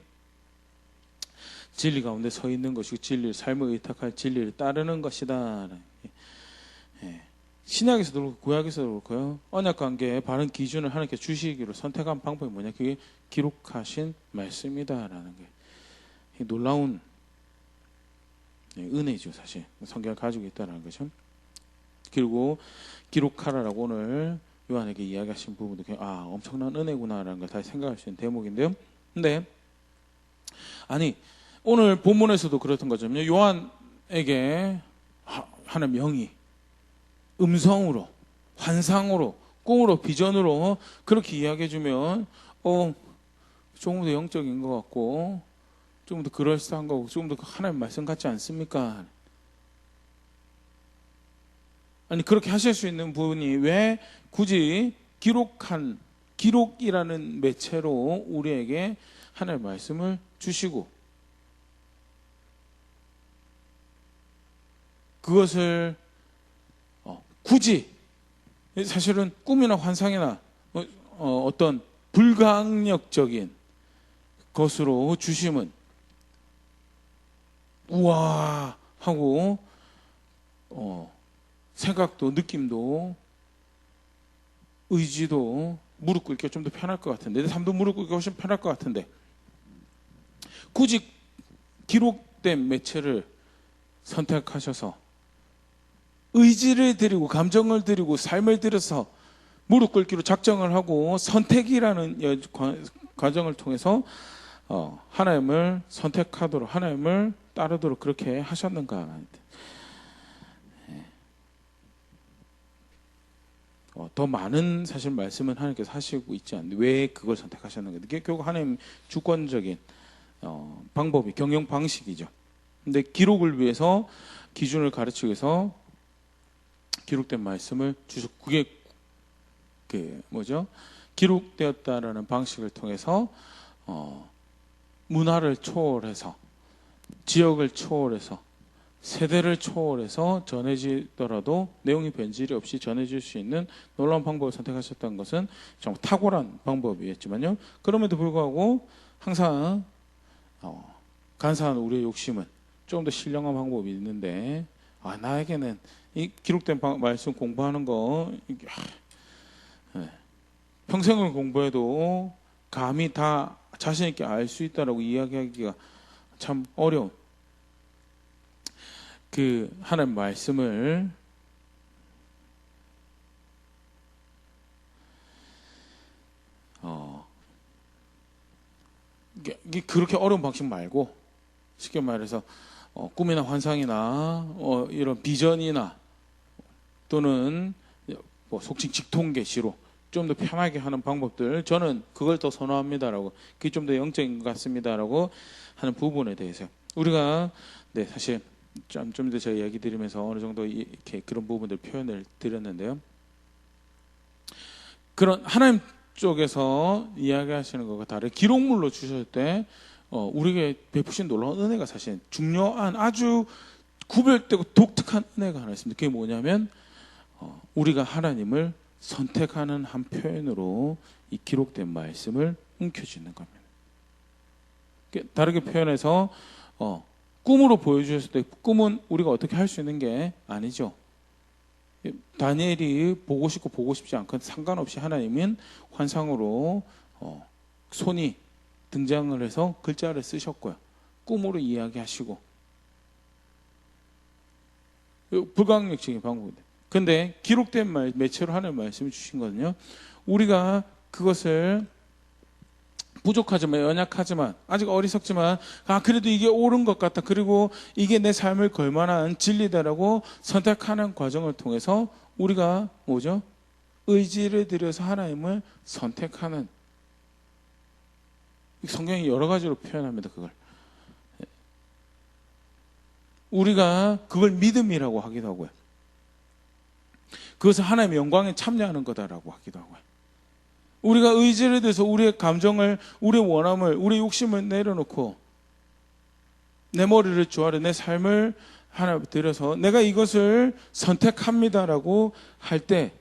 진리 가운데 서 있는 것이고 진리를, 삶을 의탁할 진리를 따르는 것이다. 신약에서도 그렇고 구약에서도 그렇고요. 언약관계의 바른 기준을 하나님께 주시기로 선택한 방법이 뭐냐? 그게 기록하신 말씀이다라는 게 놀라운 은혜죠. 사실 성경을 가지고 있다는 거죠. 그리고 기록하라라고 오늘 요한에게 이야기하신 부분도 엄청난 은혜구나라는 걸 다시 생각할 수 있는 대목인데요. 근데 아니 오늘 본문에서도 그렇던 것처럼요, 요한에게 하나님 영이 음성으로, 환상으로, 꿈으로, 비전으로 그렇게 이야기해주면 조금 더 영적인 것 같고 조금 더 그럴싸한 거고 조금 더 하나님 말씀 같지 않습니까? 아니 그렇게 하실 수 있는 분이 왜 굳이 기록이라는 매체로 우리에게 하나님의 말씀을 주시고 그것을 굳이 사실은 꿈이나 환상이나 어떤 불가항력적인 것으로 주심은 우와 하고 생각도 느낌도 의지도 무릎 꿇기가 좀 더 편할 것 같은데, 내 삶도 무릎 꿇기가 훨씬 편할 것 같은데 굳이 기록된 매체를 선택하셔서 의지를 드리고 감정을 드리고 삶을 들여서 무릎 꿇기로 작정을 하고 선택이라는 과정을 통해서 하나님을 선택하도록, 하나님을 따르도록 그렇게 하셨는가? 더 많은 사실 말씀은 하나님께서 하시고 있지 않는데 왜 그걸 선택하셨는가? 이게 결국 하나님 주권적인 방법이, 경영 방식이죠. 근데 기록을 위해서, 기준을 가르치기 위해서 기록된 말씀을 주셨고, 그게 기록되었다라는 방식을 통해서 문화를 초월해서, 지역을 초월해서, 세대를 초월해서 전해지더라도 내용이 변질이 없이 전해질 수 있는 놀라운 방법을 선택하셨다는 것은 정말 탁월한 방법이었지만요, 그럼에도 불구하고 항상 간사한 우리의 욕심은 조금 더 신령한 방법이 있는데, 나에게는 이 기록된 말씀 공부하는 거 평생을 공부해도 감히 다 자신 있게 알 수 있다라고 이야기하기가 참 어려운 그 하나님 말씀을 이게 그렇게 어려운 방식 말고 쉽게 말해서 꿈이나 환상이나 이런 비전이나 또는 속칭 직통계시로 좀 더 편하게 하는 방법들, 저는 그걸 더 선호합니다라고, 그게 좀 더 영적인 것 같습니다라고 하는 부분에 대해서 우리가 사실 좀 더 제가 이야기 드리면서 어느 정도 이렇게 그런 부분들 표현을 드렸는데요. 그런 하나님 쪽에서 이야기하시는 것과 다른 기록물로 주셨을 때 우리에게 베푸신 놀라운 은혜가 사실 중요한, 아주 구별되고 독특한 은혜가 하나 있습니다. 그게 뭐냐면 우리가 하나님을 선택하는 한 표현으로 이 기록된 말씀을 움켜쥐는 겁니다. 다르게 표현해서 꿈으로 보여주셨을 때 꿈은 우리가 어떻게 할 수 있는 게 아니죠. 다니엘이 보고 싶고 보고 싶지 않건 상관없이 하나님은 환상으로 손이 등장을 해서 글자를 쓰셨고요. 꿈으로 이야기하시고 불가항력적인 방법인데, 근데 기록된 매체로 하는 말씀을 주신 거거든요. 우리가 그것을 부족하지만 연약하지만 아직 어리석지만 그래도 이게 옳은 것 같다, 그리고 이게 내 삶을 걸만한 진리다라고 선택하는 과정을 통해서 우리가 뭐죠? 의지를 들여서 하나님을 선택하는, 성경이 여러 가지로 표현합니다. 그걸 우리가 그걸 믿음이라고 하기도 하고요. 그것을 하나님의 영광에 참여하는 거다라고 하기도 하고요. 우리가 의지를 들여서 우리의 감정을, 우리의 원함을, 우리의 욕심을 내려놓고 내 머리를 조아려 내 삶을 하나 들여서 내가 이것을 선택합니다라고 할 때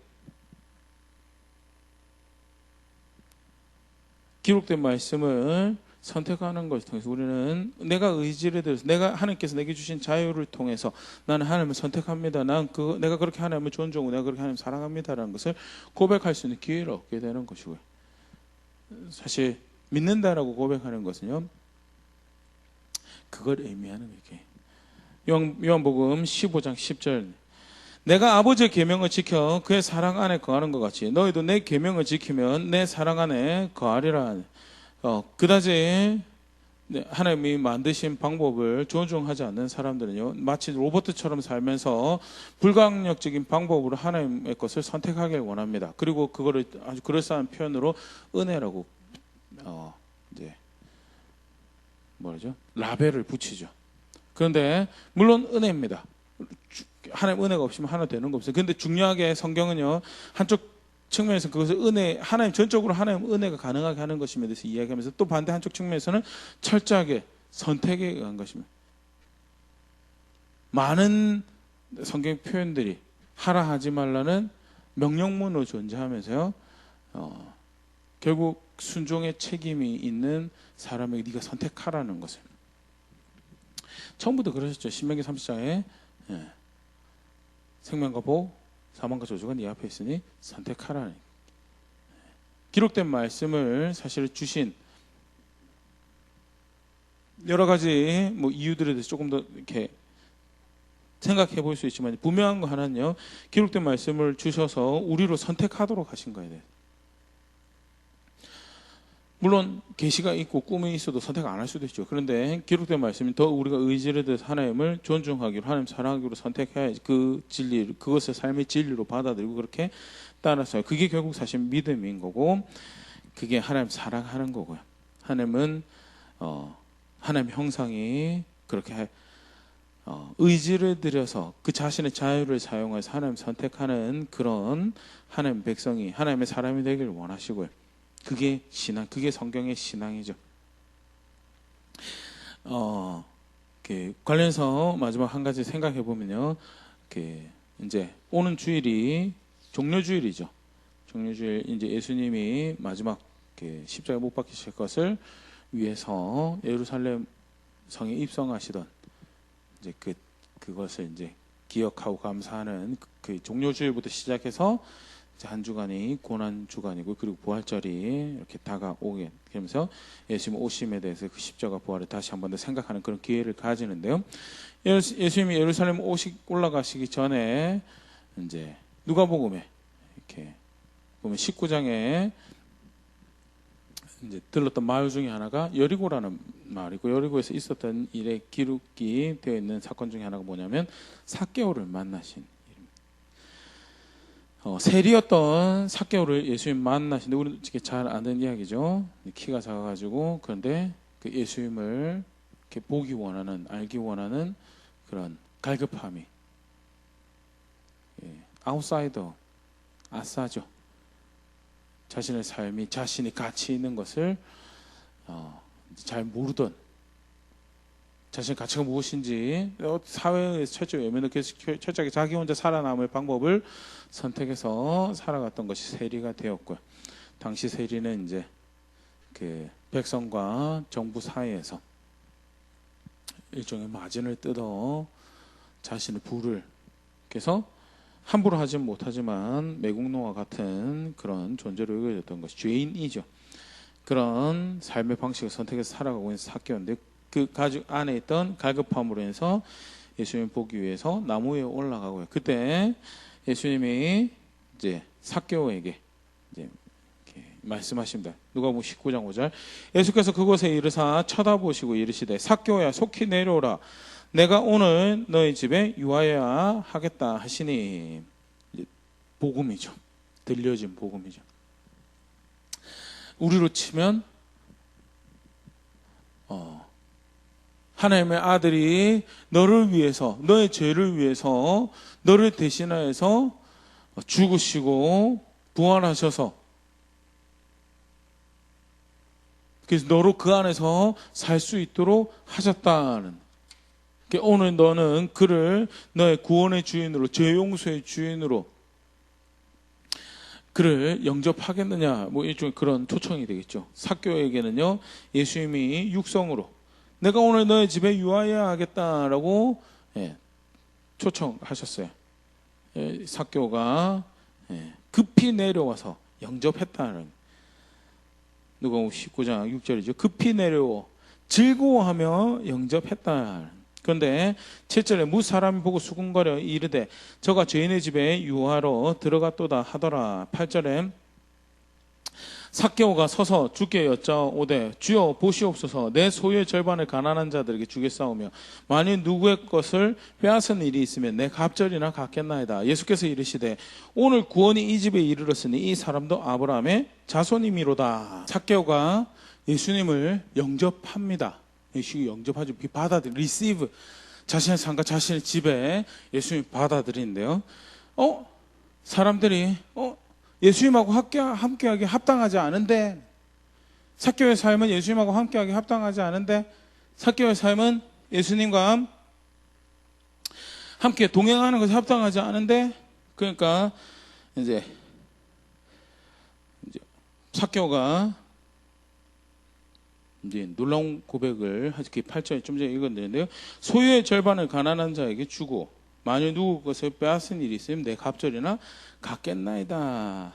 기록된 말씀을 선택하는 것을 통해서 우리는 내가 의지를 들여서 내가 하나님께서 내게 주신 자유를 통해서 나는 하나님을 선택합니다. 내가 그렇게 하나님을 존중하고 내가 그렇게 하나님을 사랑합니다라는 것을 고백할 수 있는 기회를 얻게 되는 것이고요. 사실 믿는다라고 고백하는 것은요, 그걸 의미하는 게 요한복음 15장 10절, 내가 아버지의 계명을 지켜 그의 사랑 안에 거하는 것 같이 너희도 내 계명을 지키면 내 사랑 안에 거하리라. 그다지 하나님이 만드신 방법을 존중하지 않는 사람들은요, 마치 로봇처럼 살면서 불가항력적인 방법으로 하나님의 것을 선택하길 원합니다. 그리고 그거를 아주 그럴싸한 표현으로 은혜라고 이제 뭐죠? 라벨을 붙이죠. 그런데 물론 은혜입니다. 하나님 은혜가 없으면 하나 되는 거 없어요. 그런데 중요하게 성경은요, 한쪽 측면에서 그것을 하나님 전적으로 하나님 은혜가 가능하게 하는 것임에 대해서 이야기하면서 또 반대 한쪽 측면에서는 철저하게 선택에 의한 것입니다. 많은 성경 표현들이 하라 하지 말라는 명령문으로 존재하면서요, 결국 순종의 책임이 있는 사람에게 네가 선택하라는 것을. 처음부터 그러셨죠. 신명기 30장에 생명과 복, 사망과 저주가 네 앞에 있으니 선택하라니. 기록된 말씀을 사실 주신 여러 가지 이유들에 대해서 조금 더 이렇게 생각해 볼 수 있지만, 분명한 거 하나는요, 기록된 말씀을 주셔서 우리로 선택하도록 하신 거예요. 물론 계시가 있고 꿈이 있어도 선택 안 할 수도 있죠. 그런데 기록된 말씀이 더 우리가 의지를 들여서 하나님을 존중하기로, 하나님 사랑하기로 선택해야지 그 진리, 그것을 삶의 진리로 받아들이고 그렇게 따라서, 그게 결국 사실 믿음인 거고, 그게 하나님 사랑하는 거고요. 하나님은 하나님의 형상이 그렇게 의지를 들여서 그 자신의 자유를 사용해서 하나님 선택하는 그런 하나님 백성이, 하나님의 사람이 되기를 원하시고요. 그게 신앙, 그게 성경의 신앙이죠. 관련해서 마지막 한 가지 생각해 보면요, 이제 오는 주일이 종려주일이죠. 종려주일, 이제 예수님이 마지막 십자가에 못 박히실 것을 위해서 예루살렘 성에 입성하시던 이제 그것을 이제 기억하고 감사하는 그 종려주일부터 시작해서 한 주간이 고난 주간이고, 그리고 부활절이 이렇게 다가오게 되면서 예수님 오심에 대해서 그 십자가 부활을 다시 한 번 더 생각하는 그런 기회를 가지는데요. 예수님이 예루살렘 올라가시기 전에 이제 누가복음에 이렇게 보면 19장에 이제 들렀던 마을 중에 하나가 여리고라는 마을이고, 여리고에서 있었던 일의 기록이 되어 있는 사건 중에 하나가 뭐냐면 삭개오를 만나신 세리였던 삭개오를 예수님 만나신데, 우리 잘 아는 이야기죠. 키가 작아가지고, 그런데 그 예수님을 이렇게 보기 원하는, 알기 원하는 그런 갈급함이, 아웃사이더, 아싸죠. 자신의 삶이, 자신이 가치 있는 것을 잘 모르던 자신의 가치가 무엇인지 사회에서 철저히 외면해서 철저하게 자기 혼자 살아남을 방법을 선택해서 살아갔던 것이 세리가 되었고요. 당시 세리는 이제 그 백성과 정부 사이에서 일종의 마진을 뜯어 자신의 부를 그래서 함부로 하진 못하지만 매국노와 같은 그런 존재로 여겨졌던 것이 죄인이죠. 그런 삶의 방식을 선택해서 살아가고 있는 삭개오인데 그 가죽 안에 있던 갈급함으로 인해서 예수님 보기 위해서 나무 위에 올라가고요. 그때 예수님이 이제 삭개오에게 이제 이렇게 말씀하십니다. 누가복음 19장 5절 예수께서 그곳에 이르사 쳐다보시고 이르시되 삭개오야 속히 내려오라 내가 오늘 너희 집에 유하여야 하겠다 하시니 이제 복음이죠. 들려진 복음이죠. 우리로 치면 하나님의 아들이 너를 위해서 너의 죄를 위해서 너를 대신하여서 죽으시고 부활하셔서 그래서 너로 그 안에서 살 수 있도록 하셨다는 오늘 너는 그를 너의 구원의 주인으로 죄 용서의 주인으로 그를 영접하겠느냐 뭐 일종의 그런 초청이 되겠죠. 삭개오에게는요 예수님이 육성으로 내가 오늘 너의 집에 유하여야 하겠다라고 초청하셨어요. 삭개오가 급히 내려와서 영접했다는 누가복음 19장 6절이죠. 급히 내려오 즐거워하며 영접했다. 그런데 7절에 무 사람이 보고 수군거려 이르되 저가 죄인의 집에 유하러 들어갔도다 하더라. 8절에 삭개오가 서서 주께 여짜오되 주여 보시옵소서 내 소유의 절반을 가난한 자들에게 주겠사오며 만일 누구의 것을 빼앗은 일이 있으면 내 갑절이나 갚겠나이다. 예수께서 이르시되 오늘 구원이 이 집에 이르렀으니 이 사람도 아브라함의 자손이미로다. 삭개오가 예수님을 영접합니다. 예수님 영접하죠. 받아들이 receive 자신의 삶과 자신의 집에 예수님 받아들이는데요. 사람들이 예수님하고 함께하기 합당하지 않은데 삭개오의 삶은 예수님하고 함께하기 합당하지 않은데 삭개오의 삶은 예수님과 함께 동행하는 것이 합당하지 않은데 그러니까 이제 삭개오가 이제 놀라운 고백을 8절에 좀 전에 읽었는데요. 소유의 절반을 가난한 자에게 주고 만일 누구 것을 빼앗은 일이 있으면 내 갑절이나 갚겠나이다.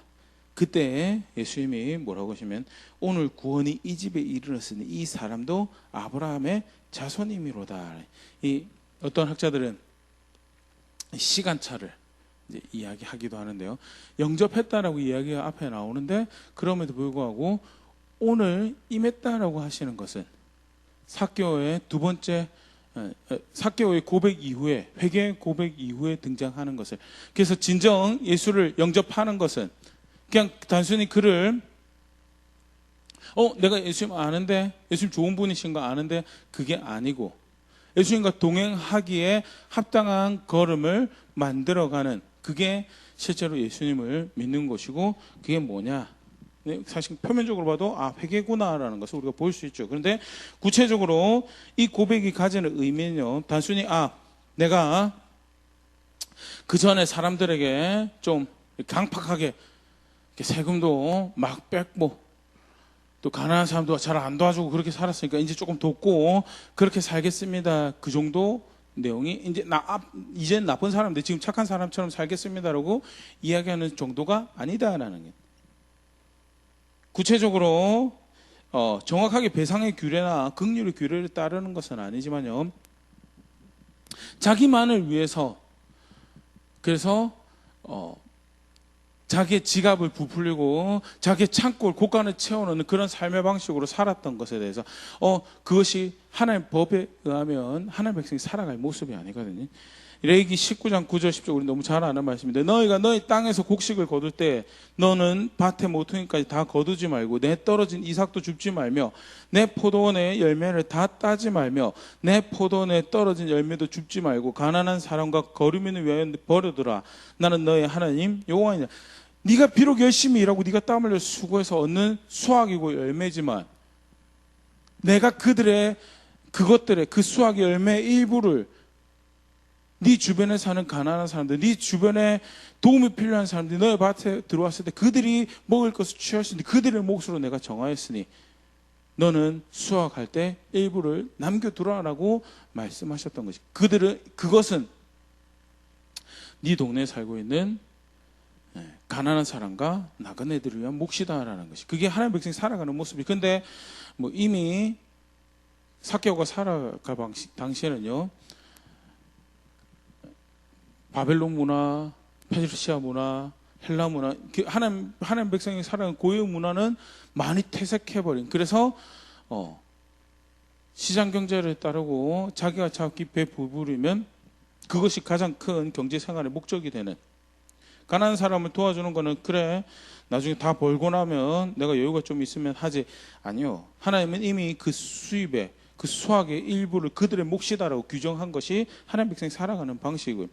그때 예수님이 뭐라고 하시면 오늘 구원이 이 집에 이르렀으니 이 사람도 아브라함의 자손이미로다. 이 어떤 학자들은 시간차를 이제 이야기하기도 하는데요. 영접했다라고 이야기가 앞에 나오는데 그럼에도 불구하고 오늘 임했다라고 하시는 것은 삭개오의 두 번째 삭개오의 고백 이후에 회개의 고백 이후에 등장하는 것을 그래서 진정 예수를 영접하는 것은 그냥 단순히 그를 내가 예수님 아는데 예수님 좋은 분이신 거 아는데 그게 아니고 예수님과 동행하기에 합당한 걸음을 만들어가는 그게 실제로 예수님을 믿는 것이고 그게 뭐냐 사실 표면적으로 봐도 회개구나라는 것을 우리가 볼 수 있죠. 그런데 구체적으로 이 고백이 가지는 의미는요 단순히 내가 그 전에 사람들에게 좀 강팍하게 세금도 막 뺏고 또 가난한 사람도 잘 안 도와주고 그렇게 살았으니까 이제 조금 돕고 그렇게 살겠습니다. 그 정도 내용이 이제 나쁜 사람인데 지금 착한 사람처럼 살겠습니다라고 이야기하는 정도가 아니다라는 게 구체적으로 정확하게 배상의 규례나 긍휼의 규례를 따르는 것은 아니지만요. 자기만을 위해서 그래서 자기의 지갑을 부풀리고 자기의 창고를 곳간을 채워놓는 그런 삶의 방식으로 살았던 것에 대해서 그것이 하나님의 법에 의하면 하나님의 백성이 살아갈 모습이 아니거든요. 레위기 19장 9절 10절 우리 너무 잘 아는 말씀인데 너희가 너희 땅에서 곡식을 거둘 때 너는 밭의 모퉁이까지 다 거두지 말고 내 떨어진 이삭도 줍지 말며 내 포도원의 열매를 다 따지 말며 내 포도원에 떨어진 열매도 줍지 말고 가난한 사람과 거류민을 위하여 버려두라. 나는 너의 하나님 여호와이냐. 네가 비록 열심히 일하고 네가 땀 흘려 수고해서 얻는 수확이고 열매지만 내가 그들의 그것들의 그 수확의 열매의 일부를 네 주변에 사는 가난한 사람들, 네 주변에 도움이 필요한 사람들이 너의 밭에 들어왔을 때 그들이 먹을 것을 취할 수 있는데 그들의 몫으로 내가 정하였으니 너는 수확할 때 일부를 남겨두라라고 말씀하셨던 것이, 그것은 네 동네에 살고 있는 가난한 사람과 나그네들을 위한 몫이다라는 것이, 그게 하나님의 백성이 살아가는 모습이. 근데 뭐 이미 삭개오가 살아갈 당시에는요, 바벨론 문화, 페르시아 문화, 헬라 문화, 하나님 백성이 살아가는 고유 문화는 많이 퇴색해버린. 그래서 시장 경제를 따르고 자기가 자기 배 부부리면 그것이 가장 큰 경제 생활의 목적이 되는. 가난한 사람을 도와주는 거는 그래 나중에 다 벌고 나면 내가 여유가 좀 있으면 하지. 아니요. 하나님은 이미 그 수입의 그 수확의 일부를 그들의 몫이다라고 규정한 것이 하나님 백성이 살아가는 방식이고요.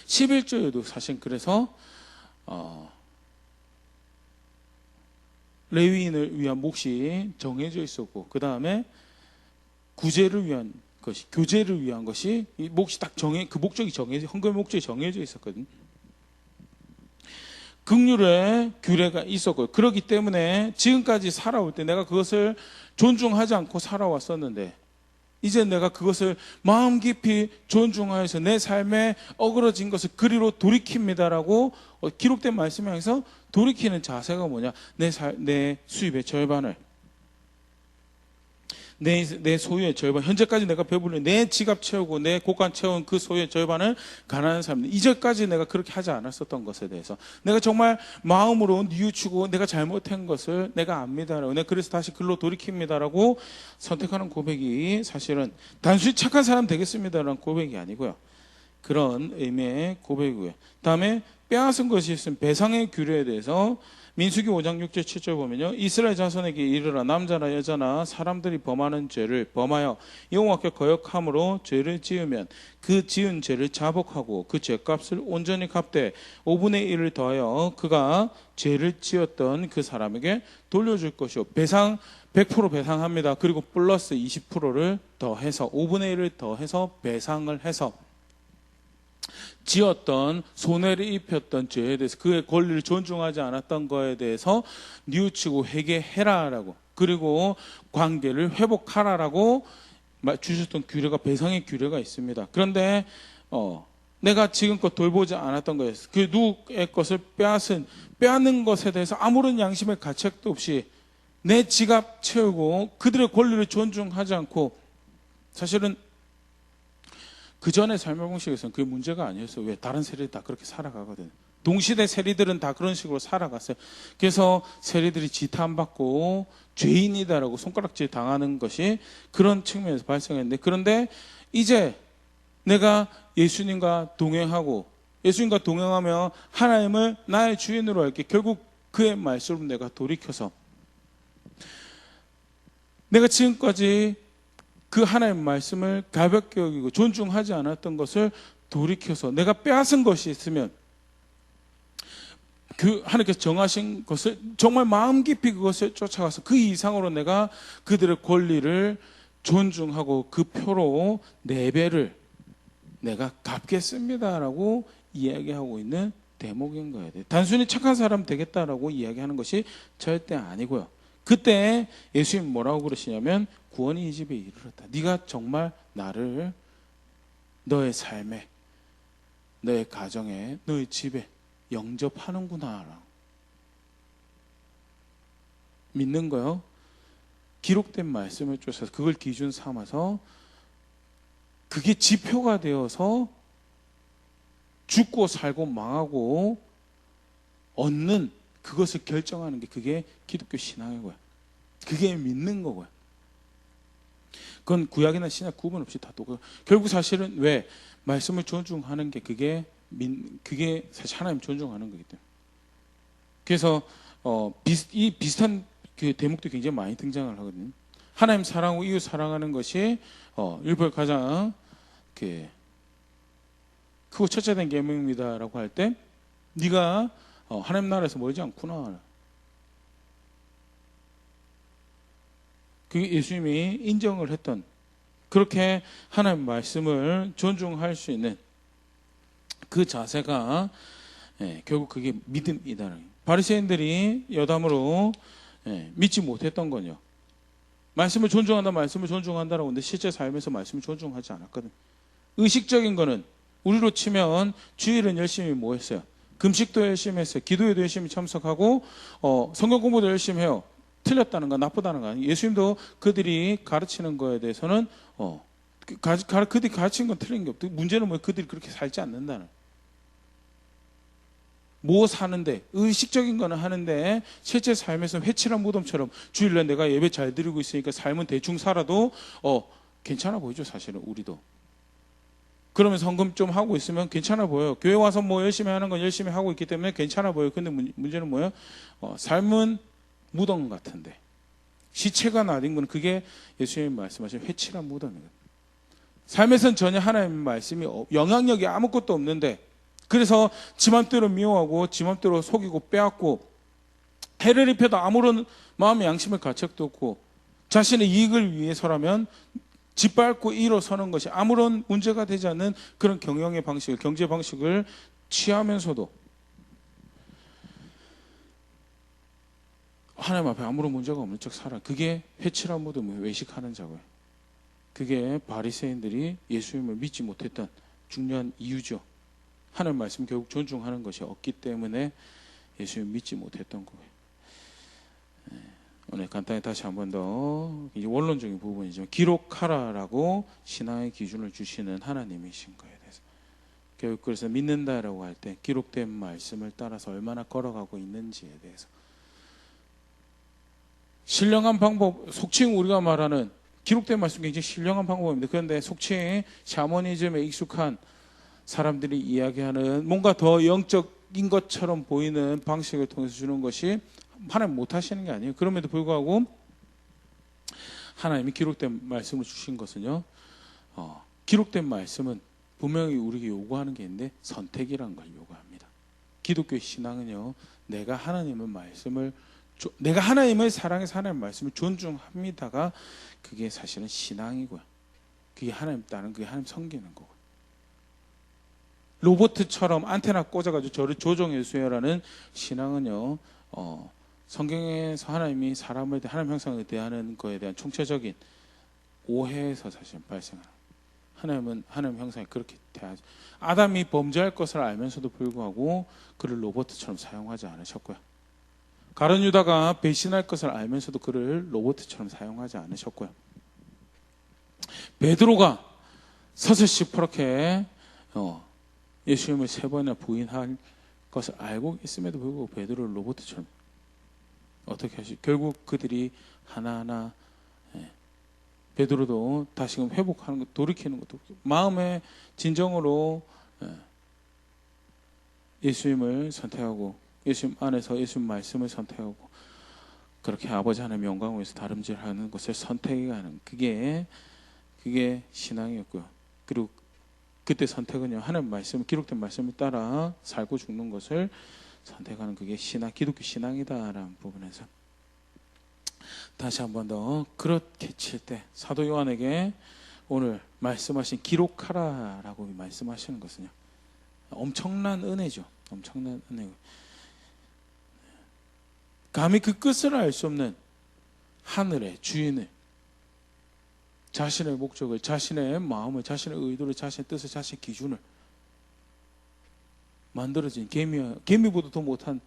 11조에도 사실 그래서 레위인을 위한 몫이 정해져 있었고, 그 다음에 구제를 위한 것이, 교제를 위한 것이 이 몫이 딱 그 목적이 헌금의 목적이 정해져 있었거든요. 긍휼의 규례가 있었고, 그렇기 때문에 지금까지 살아올 때 내가 그것을 존중하지 않고 살아왔었는데 이제 내가 그것을 마음 깊이 존중하여서 내 삶에 어그러진 것을 그리로 돌이킵니다라고 기록된 말씀을 향해서 돌이키는 자세가 뭐냐? 내 수입의 절반을, 내 소유의 절반, 현재까지 내가 배부른 내 지갑 채우고 내 곳간 채운 그 소유의 절반을 가난한 사람들, 이제까지 내가 그렇게 하지 않았었던 것에 대해서 내가 정말 마음으로 뉘우치고 내가 잘못한 것을 내가 압니다라고, 내가 그래서 다시 글로 돌이킵니다라고 선택하는 고백이 사실은 단순히 착한 사람 되겠습니다라는 고백이 아니고요, 그런 의미의 고백이고요. 다음에 빼앗은 것이 있으면 배상의 규례에 대해서 민수기 5장 6절 7절 보면요, 이스라엘 자손에게 이르라. 남자나 여자나 사람들이 범하는 죄를 범하여 여호와께 거역함으로 죄를 지으면 그 지은 죄를 자복하고 그 죄값을 온전히 갚되 5분의 1을 더하여 그가 죄를 지었던 그 사람에게 돌려줄 것이요, 배상 100% 배상합니다. 그리고 플러스 20%를 더해서 5분의 1을 더해서 배상을 해서 지었던, 손해를 입혔던 죄에 대해서, 그의 권리를 존중하지 않았던 거에 대해서 뉘우치고 회개해라라고, 그리고 관계를 회복하라라고 주셨던 규례가, 배상의 규례가 있습니다. 그런데 내가 지금껏 돌보지 않았던 거였어요. 그 누구의 것을 빼앗는 것에 대해서 아무런 양심의 가책도 없이 내 지갑 채우고 그들의 권리를 존중하지 않고, 사실은 그 전에 삶의 방식에서는 그게 문제가 아니었어요. 왜? 다른 세리들 다 그렇게 살아가거든. 동시대 세리들은 다 그런 식으로 살아갔어요. 그래서 세리들이 지탄받고 죄인이다라고 손가락질 당하는 것이 그런 측면에서 발생했는데, 그런데 이제 내가 예수님과 동행하며 하나님을 나의 주인으로 할게, 결국 그의 말씀으로 내가 돌이켜서 내가 지금까지 그 하나님의 말씀을 가볍게 여기고 존중하지 않았던 것을 돌이켜서 내가 빼앗은 것이 있으면 그 하나님께서 정하신 것을 정말 마음 깊이 그것을 쫓아가서 그 이상으로 내가 그들의 권리를 존중하고 그 표로 4배를 내가 갚겠습니다라고 이야기하고 있는 대목인 거예요. 단순히 착한 사람 되겠다라고 이야기하는 것이 절대 아니고요. 그때 예수님 뭐라고 그러시냐면 구원이 이 집에 이르렀다. 네가 정말 나를 너의 삶에, 너의 가정에, 너의 집에 영접하는구나. 믿는 거요. 기록된 말씀을 쫓아서 그걸 기준 삼아서 그게 지표가 되어서 죽고 살고 망하고 얻는 그것을 결정하는 게 그게 기독교 신앙이고요. 그게 믿는 거고요. 그건 구약이나 신약 구분 없이 다 똑같고, 결국 사실은 왜 말씀을 존중하는 게 그게 사실 하나님 존중하는 거기 때문에. 그래서 이 비슷한 그 대목도 굉장히 많이 등장을 하거든요. 하나님 사랑하고 이웃 사랑하는 것이 일벌 가장 크고 첫째 된 계명입니다라고 할 때 네가 하나님 나라에서 멀지 않구나. 그게 예수님이 인정을 했던, 그렇게 하나님 말씀을 존중할 수 있는 그 자세가 결국 그게 믿음이다. 바리새인들이 여담으로 믿지 못했던 거요. 말씀을 존중한다, 말씀을 존중한다라고 하는데 실제 삶에서 말씀을 존중하지 않았거든. 의식적인 거는 우리로 치면 주일은 열심히 뭐 했어요? 금식도 열심히 했어요. 기도에도 열심히 참석하고 성경 공부도 열심히 해요. 틀렸다는 거, 나쁘다는 거 아니에요. 예수님도 그들이 가르치는 거에 대해서는 그들이 가르치는 건 틀린 게 없고, 문제는 뭐 그들이 그렇게 살지 않는다는. 뭐 사는데, 의식적인 거는 하는데 실제 삶에서 회칠한 무덤처럼 주일날 내가 예배 잘 드리고 있으니까 삶은 대충 살아도 괜찮아 보이죠. 사실은 우리도 그러면 성금 좀 하고 있으면 괜찮아 보여요. 교회 와서 뭐 열심히 하는 건 열심히 하고 있기 때문에 괜찮아 보여요. 근데 문제는 뭐예요? 삶은 무덤 같은데, 시체가 나딘 건 그게 예수님이 말씀하신 회칠한 무덤이거든요. 삶에선 전혀 하나님의 말씀이 영향력이 아무것도 없는데, 그래서 지 맘대로 미워하고 지 맘대로 속이고 빼앗고 해를 입혀도 아무런 마음의 양심의 가책도 없고, 자신의 이익을 위해서라면 짓밟고 일어서는 것이 아무런 문제가 되지 않는 그런 경영의 방식을, 경제 방식을 취하면서도 하나님 앞에 아무런 문제가 없는 척 살아. 그게 회칠한 무덤을 외식하는 자고요. 그게 바리새인들이 예수님을 믿지 못했던 중요한 이유죠. 하나님 말씀 결국 존중하는 것이 없기 때문에 예수님 믿지 못했던 거예요. 오늘 간단히 다시 한 번 더 이제 원론적인 부분이지만, 기록하라라고 신앙의 기준을 주시는 하나님이신 거에 대해서, 결국 그래서 믿는다라고 할 때 기록된 말씀을 따라서 얼마나 걸어가고 있는지에 대해서, 신령한 방법, 속칭 우리가 말하는 기록된 말씀 굉장히 신령한 방법입니다. 그런데 속칭 샤머니즘에 익숙한 사람들이 이야기하는 뭔가 더 영적인 것처럼 보이는 방식을 통해서 주는 것이 하나님 못하시는 게 아니에요. 그럼에도 불구하고 하나님이 기록된 말씀을 주신 것은요, 기록된 말씀은 분명히 우리에게 요구하는 게 있는데 선택이란 걸 요구합니다. 기독교의 신앙은요, 내가 하나님을 사랑해서 하나님의 말씀을 존중합니다가 그게 사실은 신앙이고요. 그게 하나님 따르는, 그게 하나님 섬기는 거고요. 로봇처럼 안테나 꽂아가지고 저를 조종해 주세요라는 신앙은요, 성경에서 하나님이 사람을 하나님 형상에 대하는 거에 대한 총체적인 오해에서 사실 발생하는, 하나님은 하나님 형상에 그렇게 대하죠. 아담이 범죄할 것을 알면서도 불구하고 그를 로봇처럼 사용하지 않으셨고요. 가룟 유다가 배신할 것을 알면서도 그를 로봇처럼 사용하지 않으셨고요. 베드로가 서서 시퍼렇게 예수님을 3번이나 부인할 것을 알고 있음에도 불구하고 베드로를 로봇처럼 어떻게 하시? 결국 그들이 하나하나, 베드로도 다시금 회복하는 것, 돌이키는 것도 마음의 진정으로 예수님을 선택하고 예수님 안에서 예수님 말씀을 선택하고 그렇게 아버지 하나님 영광을 위해서 다름질하는 것을 선택하는, 그게 신앙이었고요. 그리고 그때 선택은요, 하나님 말씀, 기록된 말씀을 따라 살고 죽는 것을 선택하는, 그게 기독교 신앙이다라는 부분에서 다시 한 번 더 그렇게 칠 때 사도 요한에게 오늘 말씀하신 기록하라라고 말씀하시는 것은요, 엄청난 은혜죠. 엄청난 은혜. 감히 그 끝을 알 수 없는 하늘의 주인을, 자신의 목적을, 자신의 마음을, 자신의 의도를, 자신의 뜻을, 자신의 기준을 만들어진 개미보다 더 못한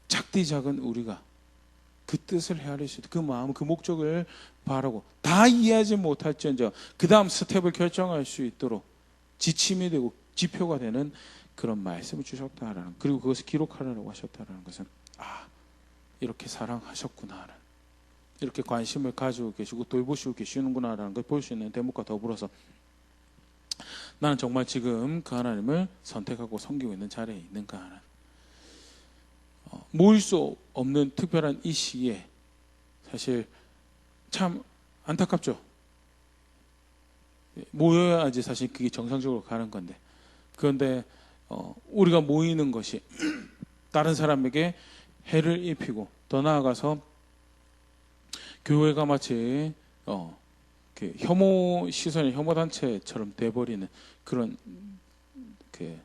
작디 작은 우리가 그 뜻을 헤아릴 수 있도록, 그 마음, 그 목적을 바라고 다 이해하지 못할지언정 그 다음 스텝을 결정할 수 있도록 지침이 되고 지표가 되는 그런 말씀을 주셨다라는, 그리고 그것을 기록하라고 하셨다라는 것은, 이렇게 사랑하셨구나, 이렇게 관심을 가지고 계시고 돌보시고 계시는구나라는 걸 볼 수 있는 대목과 더불어서 나는 정말 지금 그 하나님을 선택하고 섬기고 있는 자리에 있는가 하는, 모일 수 없는 특별한 이 시기에 사실 참 안타깝죠. 모여야지 사실 그게 정상적으로 가는 건데, 그런데 우리가 모이는 것이 다른 사람에게 해를 입히고 더 나아가서 교회가 마치 혐오 시선의 혐오 단체처럼 돼버리는 그런 그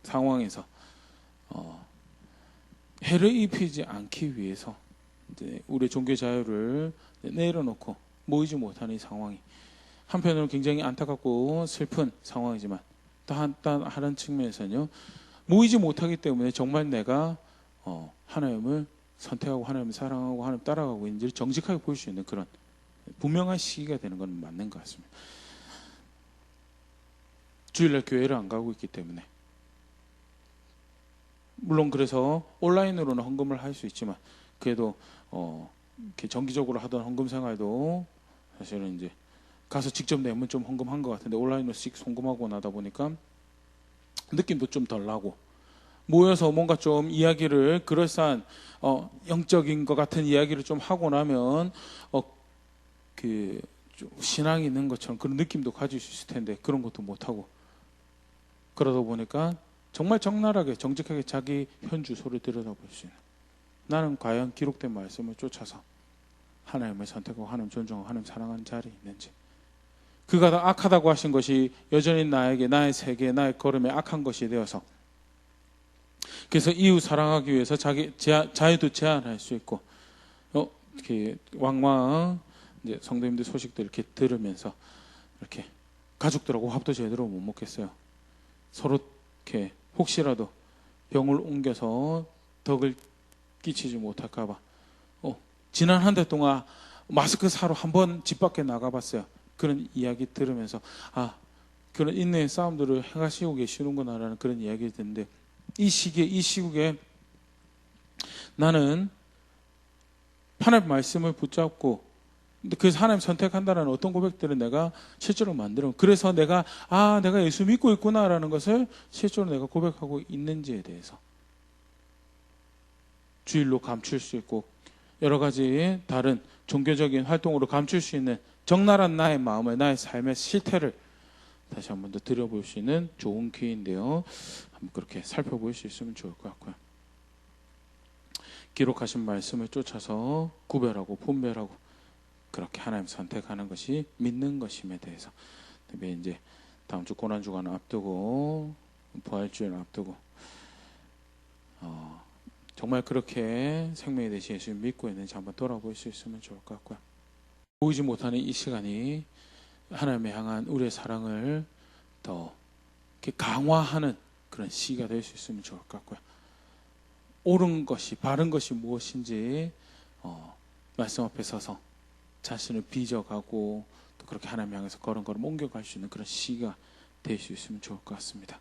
상황에서 해를 입히지 않기 위해서 이제 우리 종교 자유를 내려놓고 모이지 못하는 이 상황이 한편으로는 굉장히 안타깝고 슬픈 상황이지만 또 다른 측면에서는요, 모이지 못하기 때문에 정말 내가 하나님을 선택하고 하나님을 사랑하고 하나님 따라가고 있는지를 정직하게 볼 수 있는 그런 분명한 시기가 되는 건 맞는 것 같습니다. 주일날 교회를 안 가고 있기 때문에, 물론 그래서 온라인으로는 헌금을 할 수 있지만 그래도 이렇게 정기적으로 하던 헌금 생활도 사실은 이제 가서 직접 내면 좀 헌금한 것 같은데 온라인으로 씩 헌금하고 나다 보니까 느낌도 좀 덜 나고, 모여서 뭔가 좀 이야기를 그럴싸한 영적인 것 같은 이야기를 좀 하고 나면 좀 신앙이 있는 것처럼 그런 느낌도 가질 수 있을 텐데 그런 것도 못 하고, 그러다 보니까 정말 적나라하게 정직하게 자기 현주소를 들여다볼 수 있는, 나는 과연 기록된 말씀을 쫓아서 하나님을 선택하고 하나님 존중하고 하나님 사랑하는 자리에 있는지, 그가 다 악하다고 하신 것이 여전히 나에게 나의 세계 나의 걸음에 악한 것이 되어서, 그래서 이웃 사랑하기 위해서 자기 자유도 제한할 수 있고, 이렇게 왕왕 이제 성도님들 소식들 이렇게 들으면서 이렇게 가족들하고 밥도 제대로 못 먹겠어요. 서로 이렇게 혹시라도 병을 옮겨서 덕을 끼치지 못할까봐 지난 한 달 동안 마스크 사러 한 번 집 밖에 나가봤어요. 그런 이야기 들으면서 그런 인내의 싸움들을 행하시고 계시는구나라는 그런 이야기를 듣는데, 이 시국에 나는 하나님 말씀을 붙잡고, 그래서 하나님 선택한다는 어떤 고백들을 내가 실제로 만들어, 그래서 내가 예수 믿고 있구나라는 것을 실제로 내가 고백하고 있는지에 대해서 주일로 감출 수 있고 여러 가지 다른 종교적인 활동으로 감출 수 있는 적나라한 나의 마음을, 나의 삶의 실태를 다시 한 번 더 들여볼 수 있는 좋은 기회인데요. 한번 그렇게 살펴볼 수 있으면 좋을 것 같고요. 기록하신 말씀을 쫓아서 구별하고 분별하고 그렇게 하나님 선택하는 것이 믿는 것임에 대해서, 이제 다음 주 고난주간 앞두고 부활주일 앞두고 정말 그렇게 생명에 대해서 예수를 믿고 있는지 한번 돌아볼 수 있으면 좋을 것 같고요. 보이지 못하는 이 시간이 하나님에 향한 우리의 사랑을 더 이렇게 강화하는 그런 시기가 될 수 있으면 좋을 것 같고요. 옳은 것이, 바른 것이 무엇인지 말씀 앞에 서서 자신을 빚어가고 또 그렇게 하나님 향해서 걸음걸음 옮겨갈 수 있는 그런 시기가 될 수 있으면 좋을 것 같습니다.